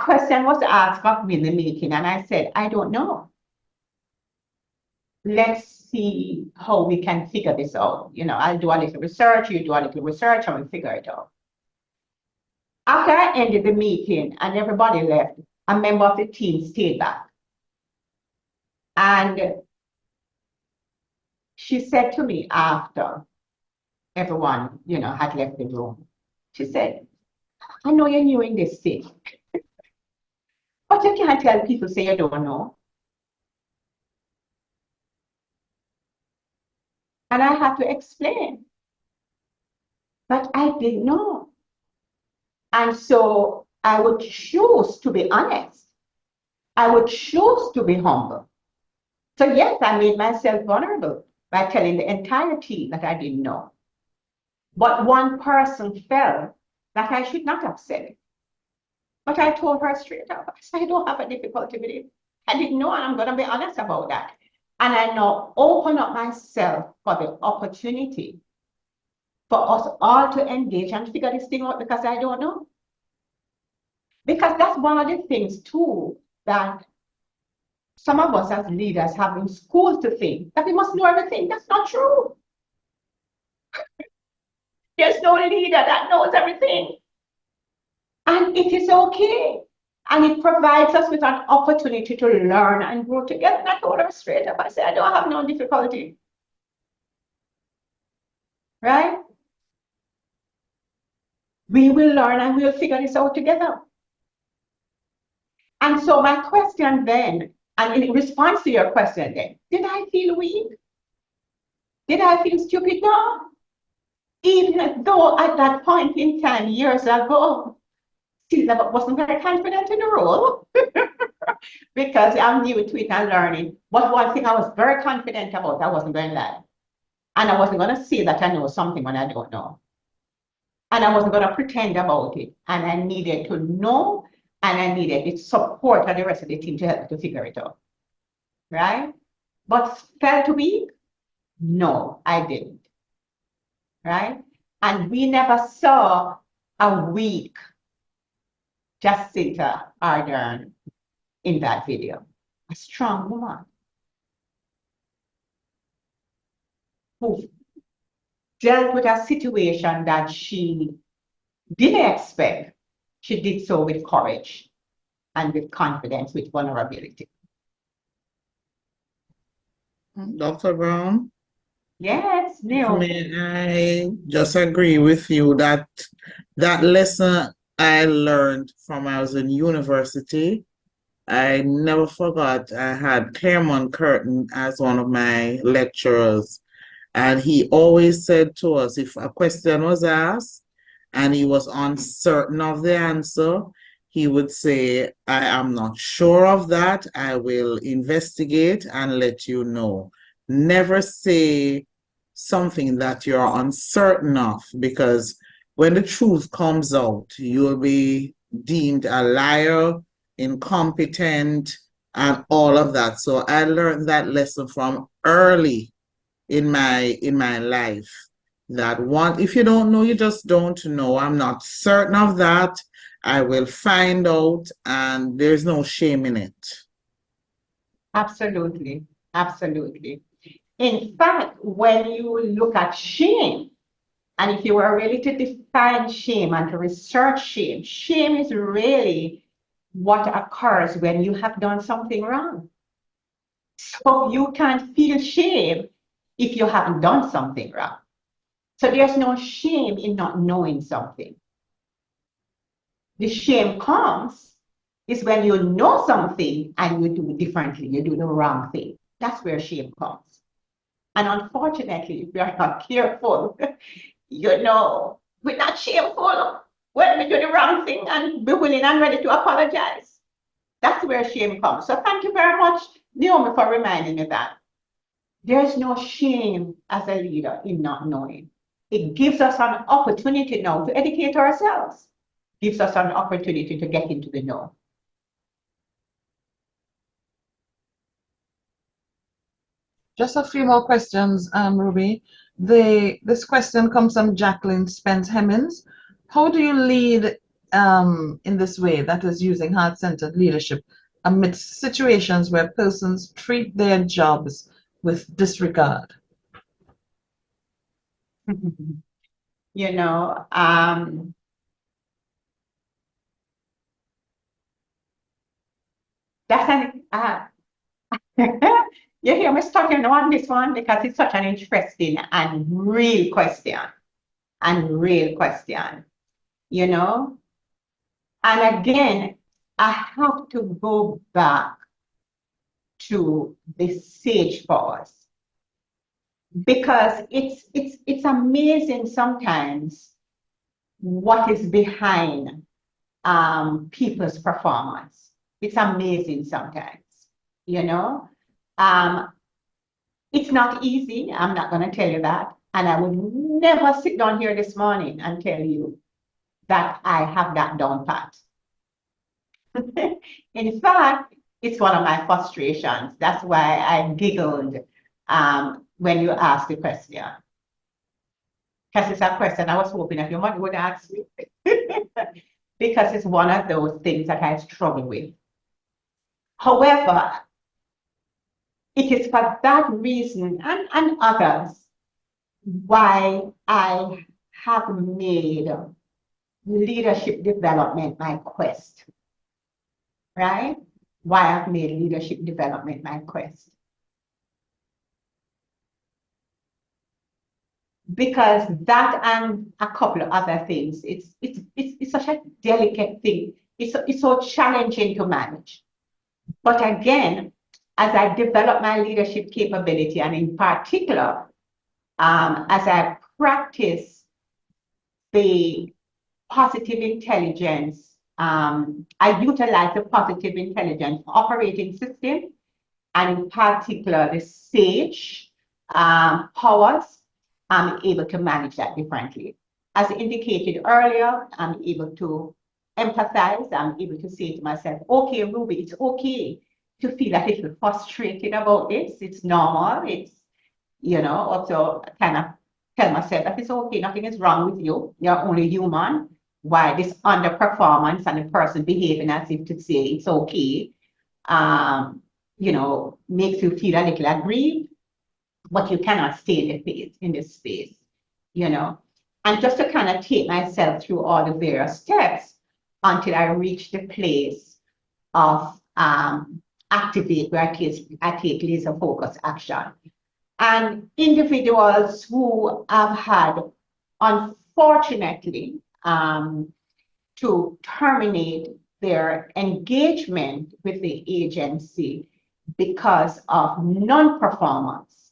question was asked of me in the meeting, and I said, I don't know. Let's see how we can figure this out. I'll do a little research, you do a little research, and we'll figure it out. After I ended the meeting and everybody left, a member of the team stayed back. And she said to me after everyone, had left the room, she said, I know you're new in this thing, but you can't tell people say you don't know. And I had to explain that I didn't know. And so I would choose to be honest. I would choose to be humble. So yes, I made myself vulnerable by telling the entire team that I didn't know. But one person felt that I should not have said it. But I told her straight up, I said, I don't have a difficulty with it. I didn't know, and I'm going to be honest about that. And I now open up myself for the opportunity for us all to engage and figure this thing out, because I don't know. Because that's one of the things too that some of us as leaders have been schooled to think that we must know everything. That's not true. There's no leader that knows everything. And it is okay. And it provides us with an opportunity to learn and grow together. And I told her straight up, I said, I don't have no difficulty. Right? We will learn and we'll figure this out together. And so my question then, and in response to your question then, did I feel weak? Did I feel stupid? No. Even though at that point in time, years ago, still wasn't very confident in the role because I'm new to it and learning. But one thing I was very confident about, I wasn't going to lie. And I wasn't going to say that I know something when I don't know. And I wasn't going to pretend about it. And I needed to know, and I needed the support of the rest of the team to help me to figure it out. Right? But felt weak? No, I didn't. Right? And we never saw a weak Jacinta Ardern in that video. A strong woman who dealt with a situation that she didn't expect. She did so with courage and with confidence, with vulnerability. Dr. Brown? Yes, Neil. May I just agree with you that that lesson I learned from I was in university. I never forgot I had Claremont Curtin as one of my lecturers, and he always said to us if a question was asked and he was uncertain of the answer, he would say, I am not sure of that. I will investigate and let you know. Never say something that you're uncertain of, because when the truth comes out, you'll be deemed a liar, incompetent, and all of that. So I learned that lesson from early in my life, that one, if you don't know, you just don't know. I'm not certain of that. I will find out, and there's no shame in it. Absolutely, absolutely. In fact, when you look at shame, and if you were really to define shame and to research shame, shame is really what occurs when you have done something wrong. So you can't feel shame if you haven't done something wrong. So there's no shame in not knowing something. The shame comes is when you know something and you do it differently, you do the wrong thing. That's where shame comes. And unfortunately, if we are not careful, we're not shameful when we do the wrong thing and be willing and ready to apologize. That's where shame comes. So thank you very much, Naomi, for reminding me that. There's no shame as a leader in not knowing. It gives us an opportunity now to educate ourselves. Gives us an opportunity to get into the know. Just a few more questions, Ruby. This question comes from Jacqueline Spence Hemmings. How do you lead in this way, that is using heart-centered leadership, amidst situations where persons treat their jobs with disregard? That's you hear me talking on this one because it's such an interesting and real question. And again, I have to go back to the sage pause, because it's amazing sometimes what is behind people's performance. It's amazing sometimes, it's not easy. I'm not going to tell you that. And I would never sit down here this morning and tell you that I have that down pat. In fact, it's one of my frustrations. That's why I giggled when you asked the question. Because it's a question I was hoping that your mother would ask me. Because it's one of those things that I struggle with. However, it is for that reason and others why I have made leadership development my quest, right? Why I've made leadership development my quest. Because that and a couple of other things, it's such a delicate thing. It's so challenging to manage. But again, as I develop my leadership capability, and in particular, as I practice the positive intelligence, I utilize the positive intelligence operating system, and in particular, the SAGE powers, I'm able to manage that differently. As indicated earlier, I'm able to empathize. I'm able to say to myself, okay, Ruby, it's okay to feel a little frustrated about this. It's normal. It's, also kind of tell myself that it's okay. Nothing is wrong with you. You're only human. Why this underperformance and the person behaving as if to say it's okay, makes you feel a little aggrieved, but you cannot stay in this space, and just to kind of take myself through all the various steps until I reach the place of activate, where I take laser focus action. and individuals who have had, unfortunately, to terminate their engagement with the agency because of non-performance.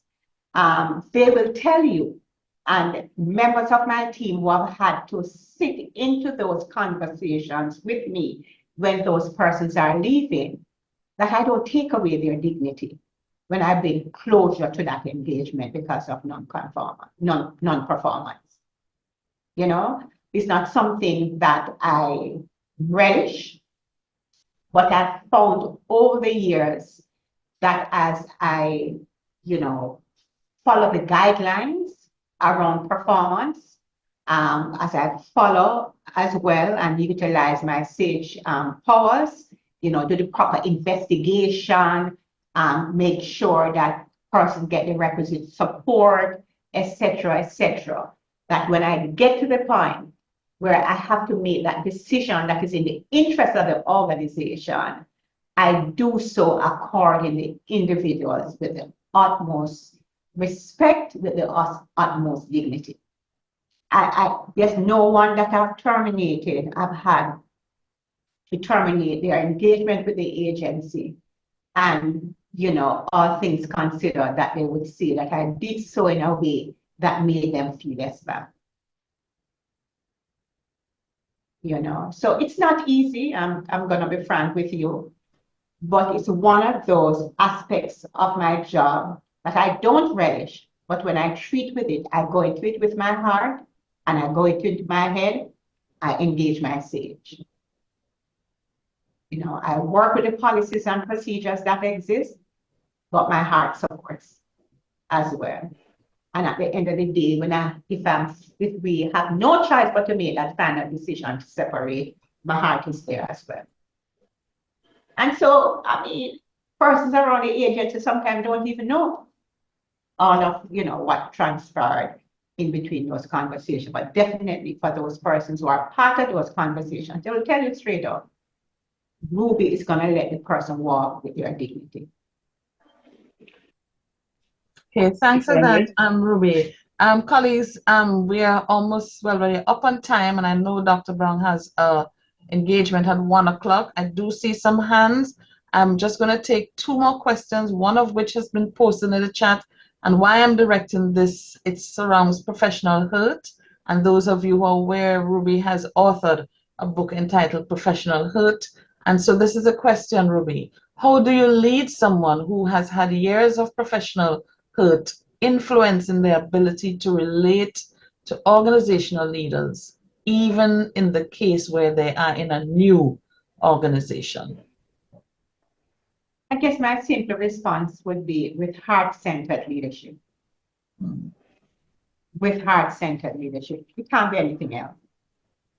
They will tell you, and members of my team who have had to sit into those conversations with me when those persons are leaving, that I don't take away their dignity when I bring closure to that engagement because of non-performance. You know, it's not something that I relish, but I've found over the years that as I, follow the guidelines around performance, as I follow as well and utilize my SAGE powers, do the proper investigation, make sure that persons get the requisite support, etc., that when I get to the point where I have to make that decision that is in the interest of the organization, I do so according to individuals with the utmost respect, with the utmost dignity. There's no one that I've terminated. I've had to terminate their engagement with the agency, and all things considered, that they would see that I did so in a way that made them feel less bad. So it's not easy. I'm gonna be frank with you, but it's one of those aspects of my job that I don't relish. But when I treat with it, I go into it with my heart, and I go into it with my head. I engage my SAGE. I work with the policies and procedures that exist, but my heart supports as well. And at the end of the day, if we have no choice but to make that final decision to separate, my heart is there as well. And so, persons around the agency sometimes don't even know all of, what transpired in between those conversations. But definitely for those persons who are part of those conversations, they will tell you straight up, Ruby is going to let the person walk with their dignity. Okay, thanks for that, Ruby. Colleagues, we are almost, we're up on time, and I know Dr. Brown has engagement at 1 o'clock. I do see some hands. I'm just going to take 2 more questions, one of which has been posted in the chat. And why I'm directing this, it surrounds professional hurt. And those of you who are aware, Ruby has authored a book entitled Professional Hurt. And so this is a question, Ruby. How do you lead someone who has had years of professional hurt influencing their ability to relate to organizational leaders, even in the case where they are in a new organization? I guess my simple response would be with heart-centered leadership. With heart-centered leadership. It can't be anything else.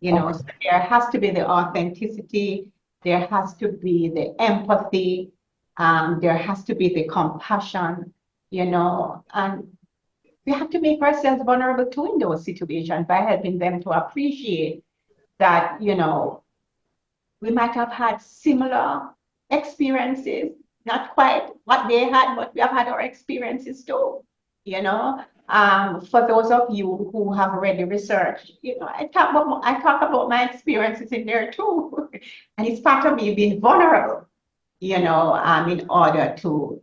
So there has to be the authenticity, there has to be the empathy, there has to be the compassion, and we have to make ourselves vulnerable too in those situations by helping them to appreciate that, we might have had similar experiences, not quite what they had, but we have had our experiences too, For those of you who have read the research, I talk about my experiences in there too, and it's part of me being vulnerable, in order to,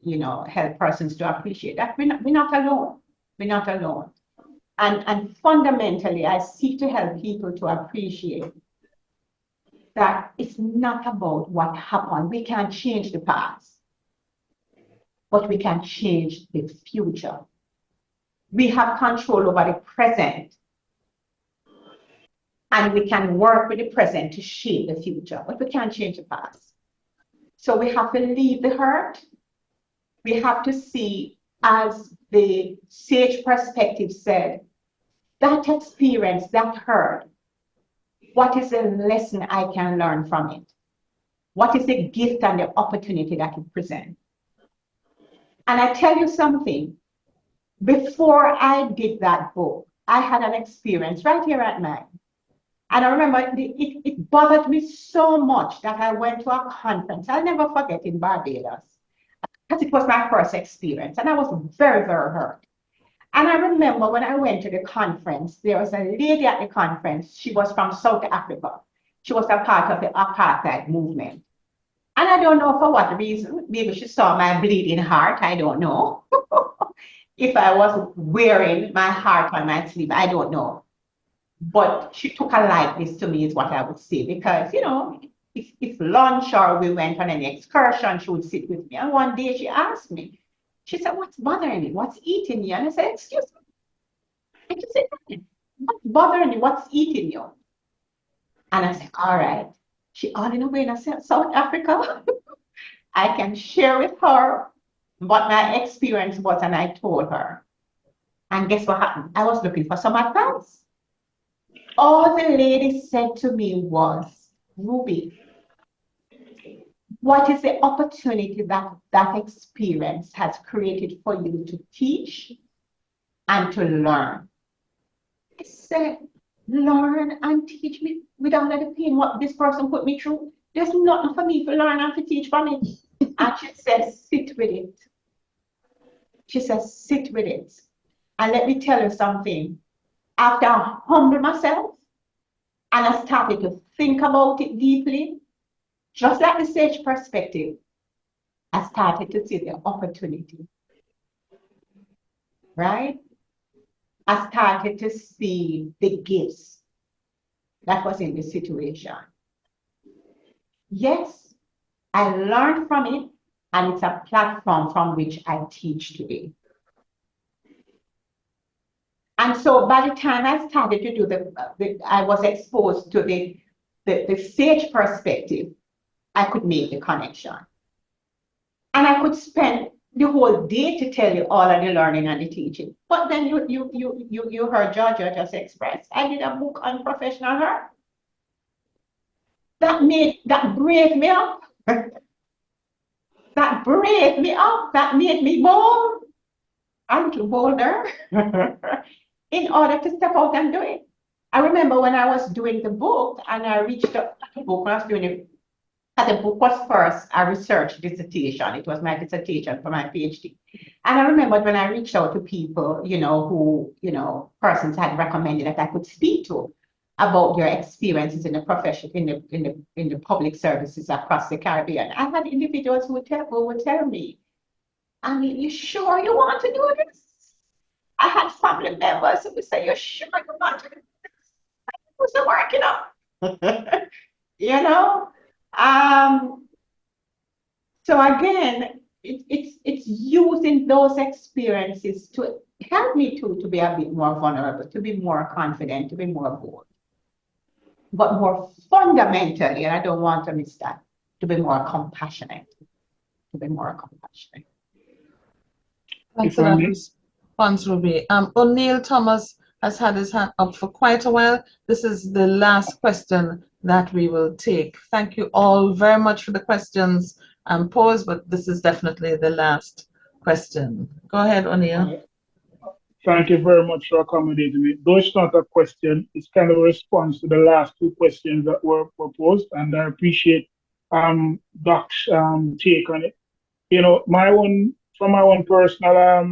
help persons to appreciate that we're not alone. We're not alone. And fundamentally, I seek to help people to appreciate that it's not about what happened. We can't change the past, but we can change the future. We have control over the present, and we can work with the present to shape the future, but we can't change the past. So we have to leave the hurt. We have to see, as the SAGE perspective said, that experience, that hurt, what is the lesson I can learn from it? What is the gift and the opportunity that it presents? And I tell you something, before I did that book, I had an experience right here at mine. And I remember it bothered me so much that I went to a conference. I'll never forget, in Barbados. because it was my first experience, and I was very, very hurt. And I remember when I went to the conference, there was a lady at the conference. She was from South Africa. She was a part of the apartheid movement. And I don't know for what reason. Maybe she saw my bleeding heart. I don't know. If I was wearing my heart on my sleeve, I don't know. But she took a likeness to me, is what I would say, because, you know, if lunch or we went on an excursion, she would sit with me. And one day she asked me, she said, "What's bothering you? What's eating you?" And I said, "Excuse me." And she said, "Nothing. What's bothering you? What's eating you?" And I said, "All right." She all in a way in South Africa. I can share with her what my experience was, and I told her. And guess what happened? I was looking for some advice. All the lady said to me was, "Ruby, what is the opportunity that that experience has created for you to teach and to learn?" I said, "Learn and teach me without any pain what this person put me through. There's nothing for me to learn and to teach from it." And she said, "Sit with it." She says, "Sit with it." And let me tell you something. After I humbled myself and I started to think about it deeply, just like the sage perspective, I started to see the opportunity, right? I started to see the gifts that was in the situation. Yes, I learned from it, and it's a platform from which I teach today. And so by the time I started to do I was exposed to the sage perspective, I could make the connection. And I could spend the whole day to tell you all of the learning and the teaching. But then you heard Georgia just express, I did a book on professional hurt. That braved me up. That braved me up. That made me bold. A little bolder. In order to step out and do it. I remember when I was doing the book and I reached out to the book when I was doing it. The book was first a research dissertation. It was my dissertation for my PhD. And I remember when I reached out to people, who, persons had recommended that I could speak to about their experiences in the profession, in the public services across the Caribbean. I had individuals who would tell me, "I mean, you sure you want to do this?" I had family members who would say, "You're sure you want to do this?" Who's it working on? You know? So again, it's using those experiences to help me to be a bit more vulnerable, to be more confident, to be more bold. But more fundamentally, and I don't want to miss that, to be more compassionate. To be more compassionate. Thanks for that response, Ruby. O'Neill Thomas has had his hand up for quite a while. This is the last question that we will take. Thank you all very much for the questions posed, but this is definitely the last question. Go ahead, O'Neill. Thank you very much for accommodating me. Though it's not a question, it's kind of a response to the last two questions that were proposed, and I appreciate Doc's take on it. From my own personal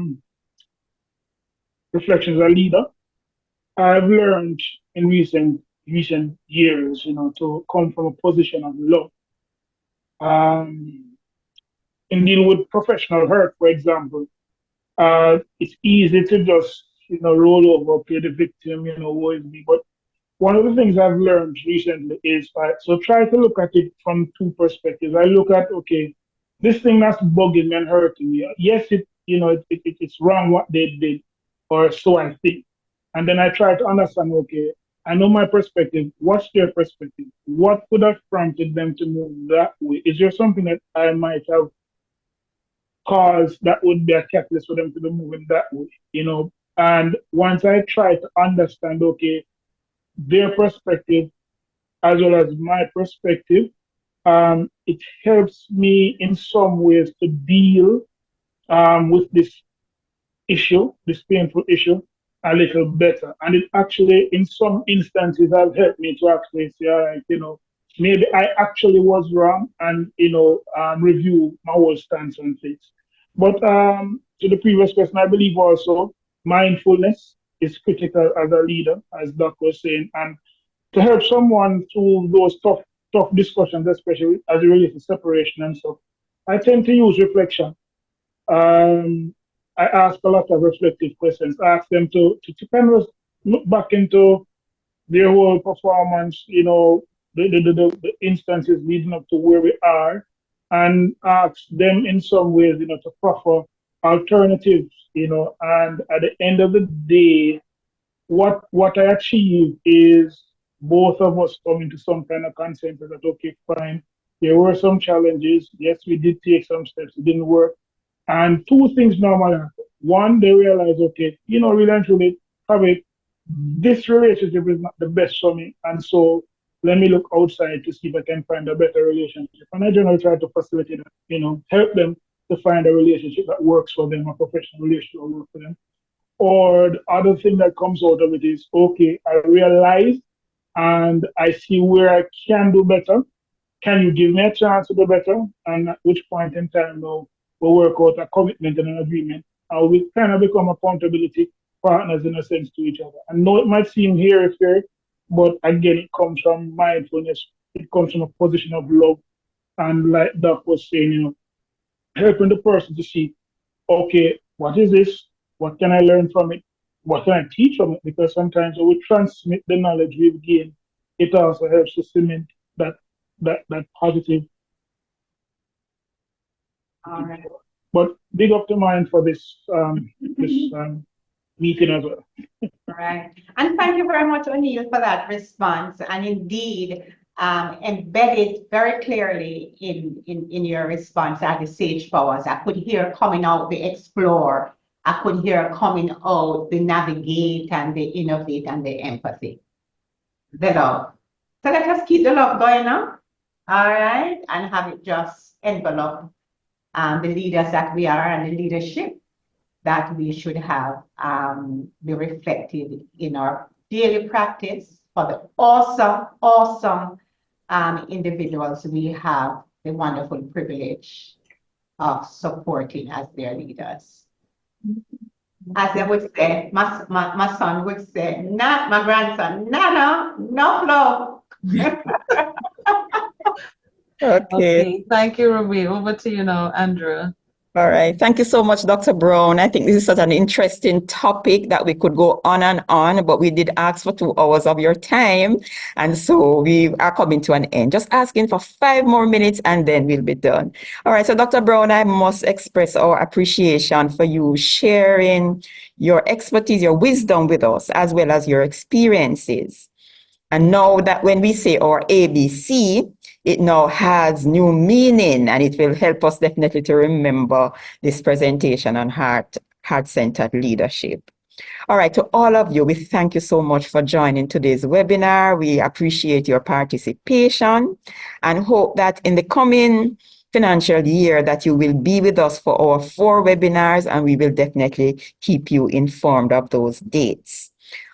reflections as a leader, I've learned in recent years, to come from a position of love. In dealing with professional hurt, for example, it's easy to just, roll over, play the victim, woe is me. But one of the things I've learned recently is, so try to look at it from two perspectives. I look at, okay, this thing that's bugging me and hurting me. Yes, it's wrong what they did, or so I think. And then I try to understand, okay, I know my perspective. What's their perspective? What could have prompted them to move that way? Is there something that I might have caused that would be a catalyst for them to be moving that way? And once I try to understand, okay, their perspective as well as my perspective, it helps me in some ways to deal with this issue, this painful issue, a little better. And it actually, in some instances, has helped me to actually say, all right, maybe I actually was wrong, and, review my whole stance on things. But to the previous question, I believe also mindfulness is critical as a leader, as Doc was saying, and to help someone through those tough discussions, especially as it relates to separation and stuff, I tend to use reflection. I ask a lot of reflective questions. I ask them to kind of look back into their whole performance, the instances leading up to where we are, and ask them in some ways, to proffer alternatives, and at the end of the day, what I achieve is both of us coming to some kind of consensus that, okay, fine, there were some challenges. Yes, we did take some steps, it didn't work. And two things normally happen. One, they realize, okay, really and truly, probably this relationship is not the best for me. And so let me look outside to see if I can find a better relationship. And I generally try to facilitate that, help them to find a relationship that works for them, a professional relationship that works for them. Or the other thing that comes out of it is, okay, I realize and I see where I can do better. Can you give me a chance to do better? And at which point in time, we'll work out a commitment and an agreement. And we kind of become accountability partners in a sense to each other. And no, it might seem here, but again, it comes from mindfulness. It comes from a position of love. And like Doc was saying, helping the person to see, okay, what is this? What can I learn from it? What can I teach from it? Because sometimes when we transmit the knowledge we've gained, it also helps to cement that positive. All right. But big up to mind for this meeting as well. Right. And thank you very much, O'Neill, for that response. And indeed, embedded very clearly in your response are the sage powers. I could hear coming out the explore. I could hear coming out the navigate and the innovate and the empathy. The love. So let us keep the love going on. All right. And have it just envelop the leaders that we are and the leadership that we should have be reflected in our daily practice for the awesome individuals we have the wonderful privilege of supporting as their leaders. As they would say, my son would say, not my grandson, no flow. Okay. Thank you, Ruby. Over to you now, Andrew. All right. Thank you so much, Dr. Brown. I think this is such an interesting topic that we could go on, but we did ask for 2 hours of your time. And so we are coming to an end. Just asking for 5 more minutes and then we'll be done. All right. So Dr. Brown, I must express our appreciation for you sharing your expertise, your wisdom with us, as well as your experiences. And now that when we say our ABC, it now has new meaning, and it will help us definitely to remember this presentation on heart-centered leadership. All right, to all of you, we thank you so much for joining today's webinar. We appreciate your participation and hope that in the coming financial year that you will be with us for our 4 webinars, and we will definitely keep you informed of those dates.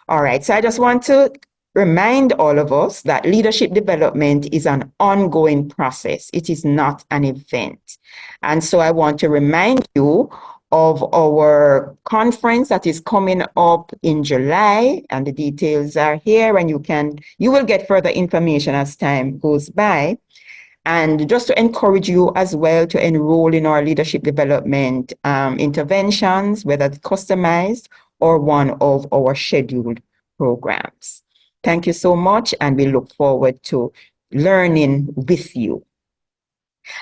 All right, so I just want to remind all of us that leadership development is an ongoing process. It is not an event. And so I want to remind you of our conference that is coming up in July, and the details are here, and you will get further information as time goes by. And just to encourage you as well to enroll in our leadership development interventions, whether customized or one of our scheduled programs. Thank you so much, and we look forward to learning with you.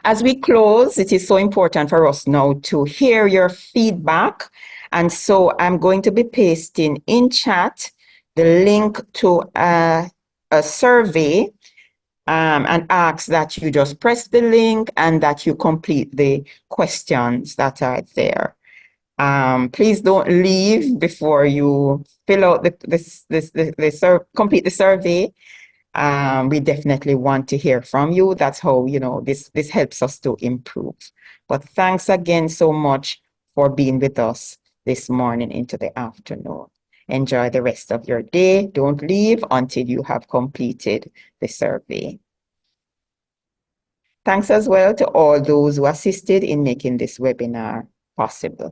As we close, it is so important for us now to hear your feedback. And so I'm going to be pasting in chat the link to a survey and ask that you just press the link and that you complete the questions that are there. Please don't leave before you fill out complete the survey. We definitely want to hear from you. That's how, this helps us to improve. But thanks again so much for being with us this morning into the afternoon. Enjoy the rest of your day. Don't leave until you have completed the survey. Thanks as well to all those who assisted in making this webinar possible.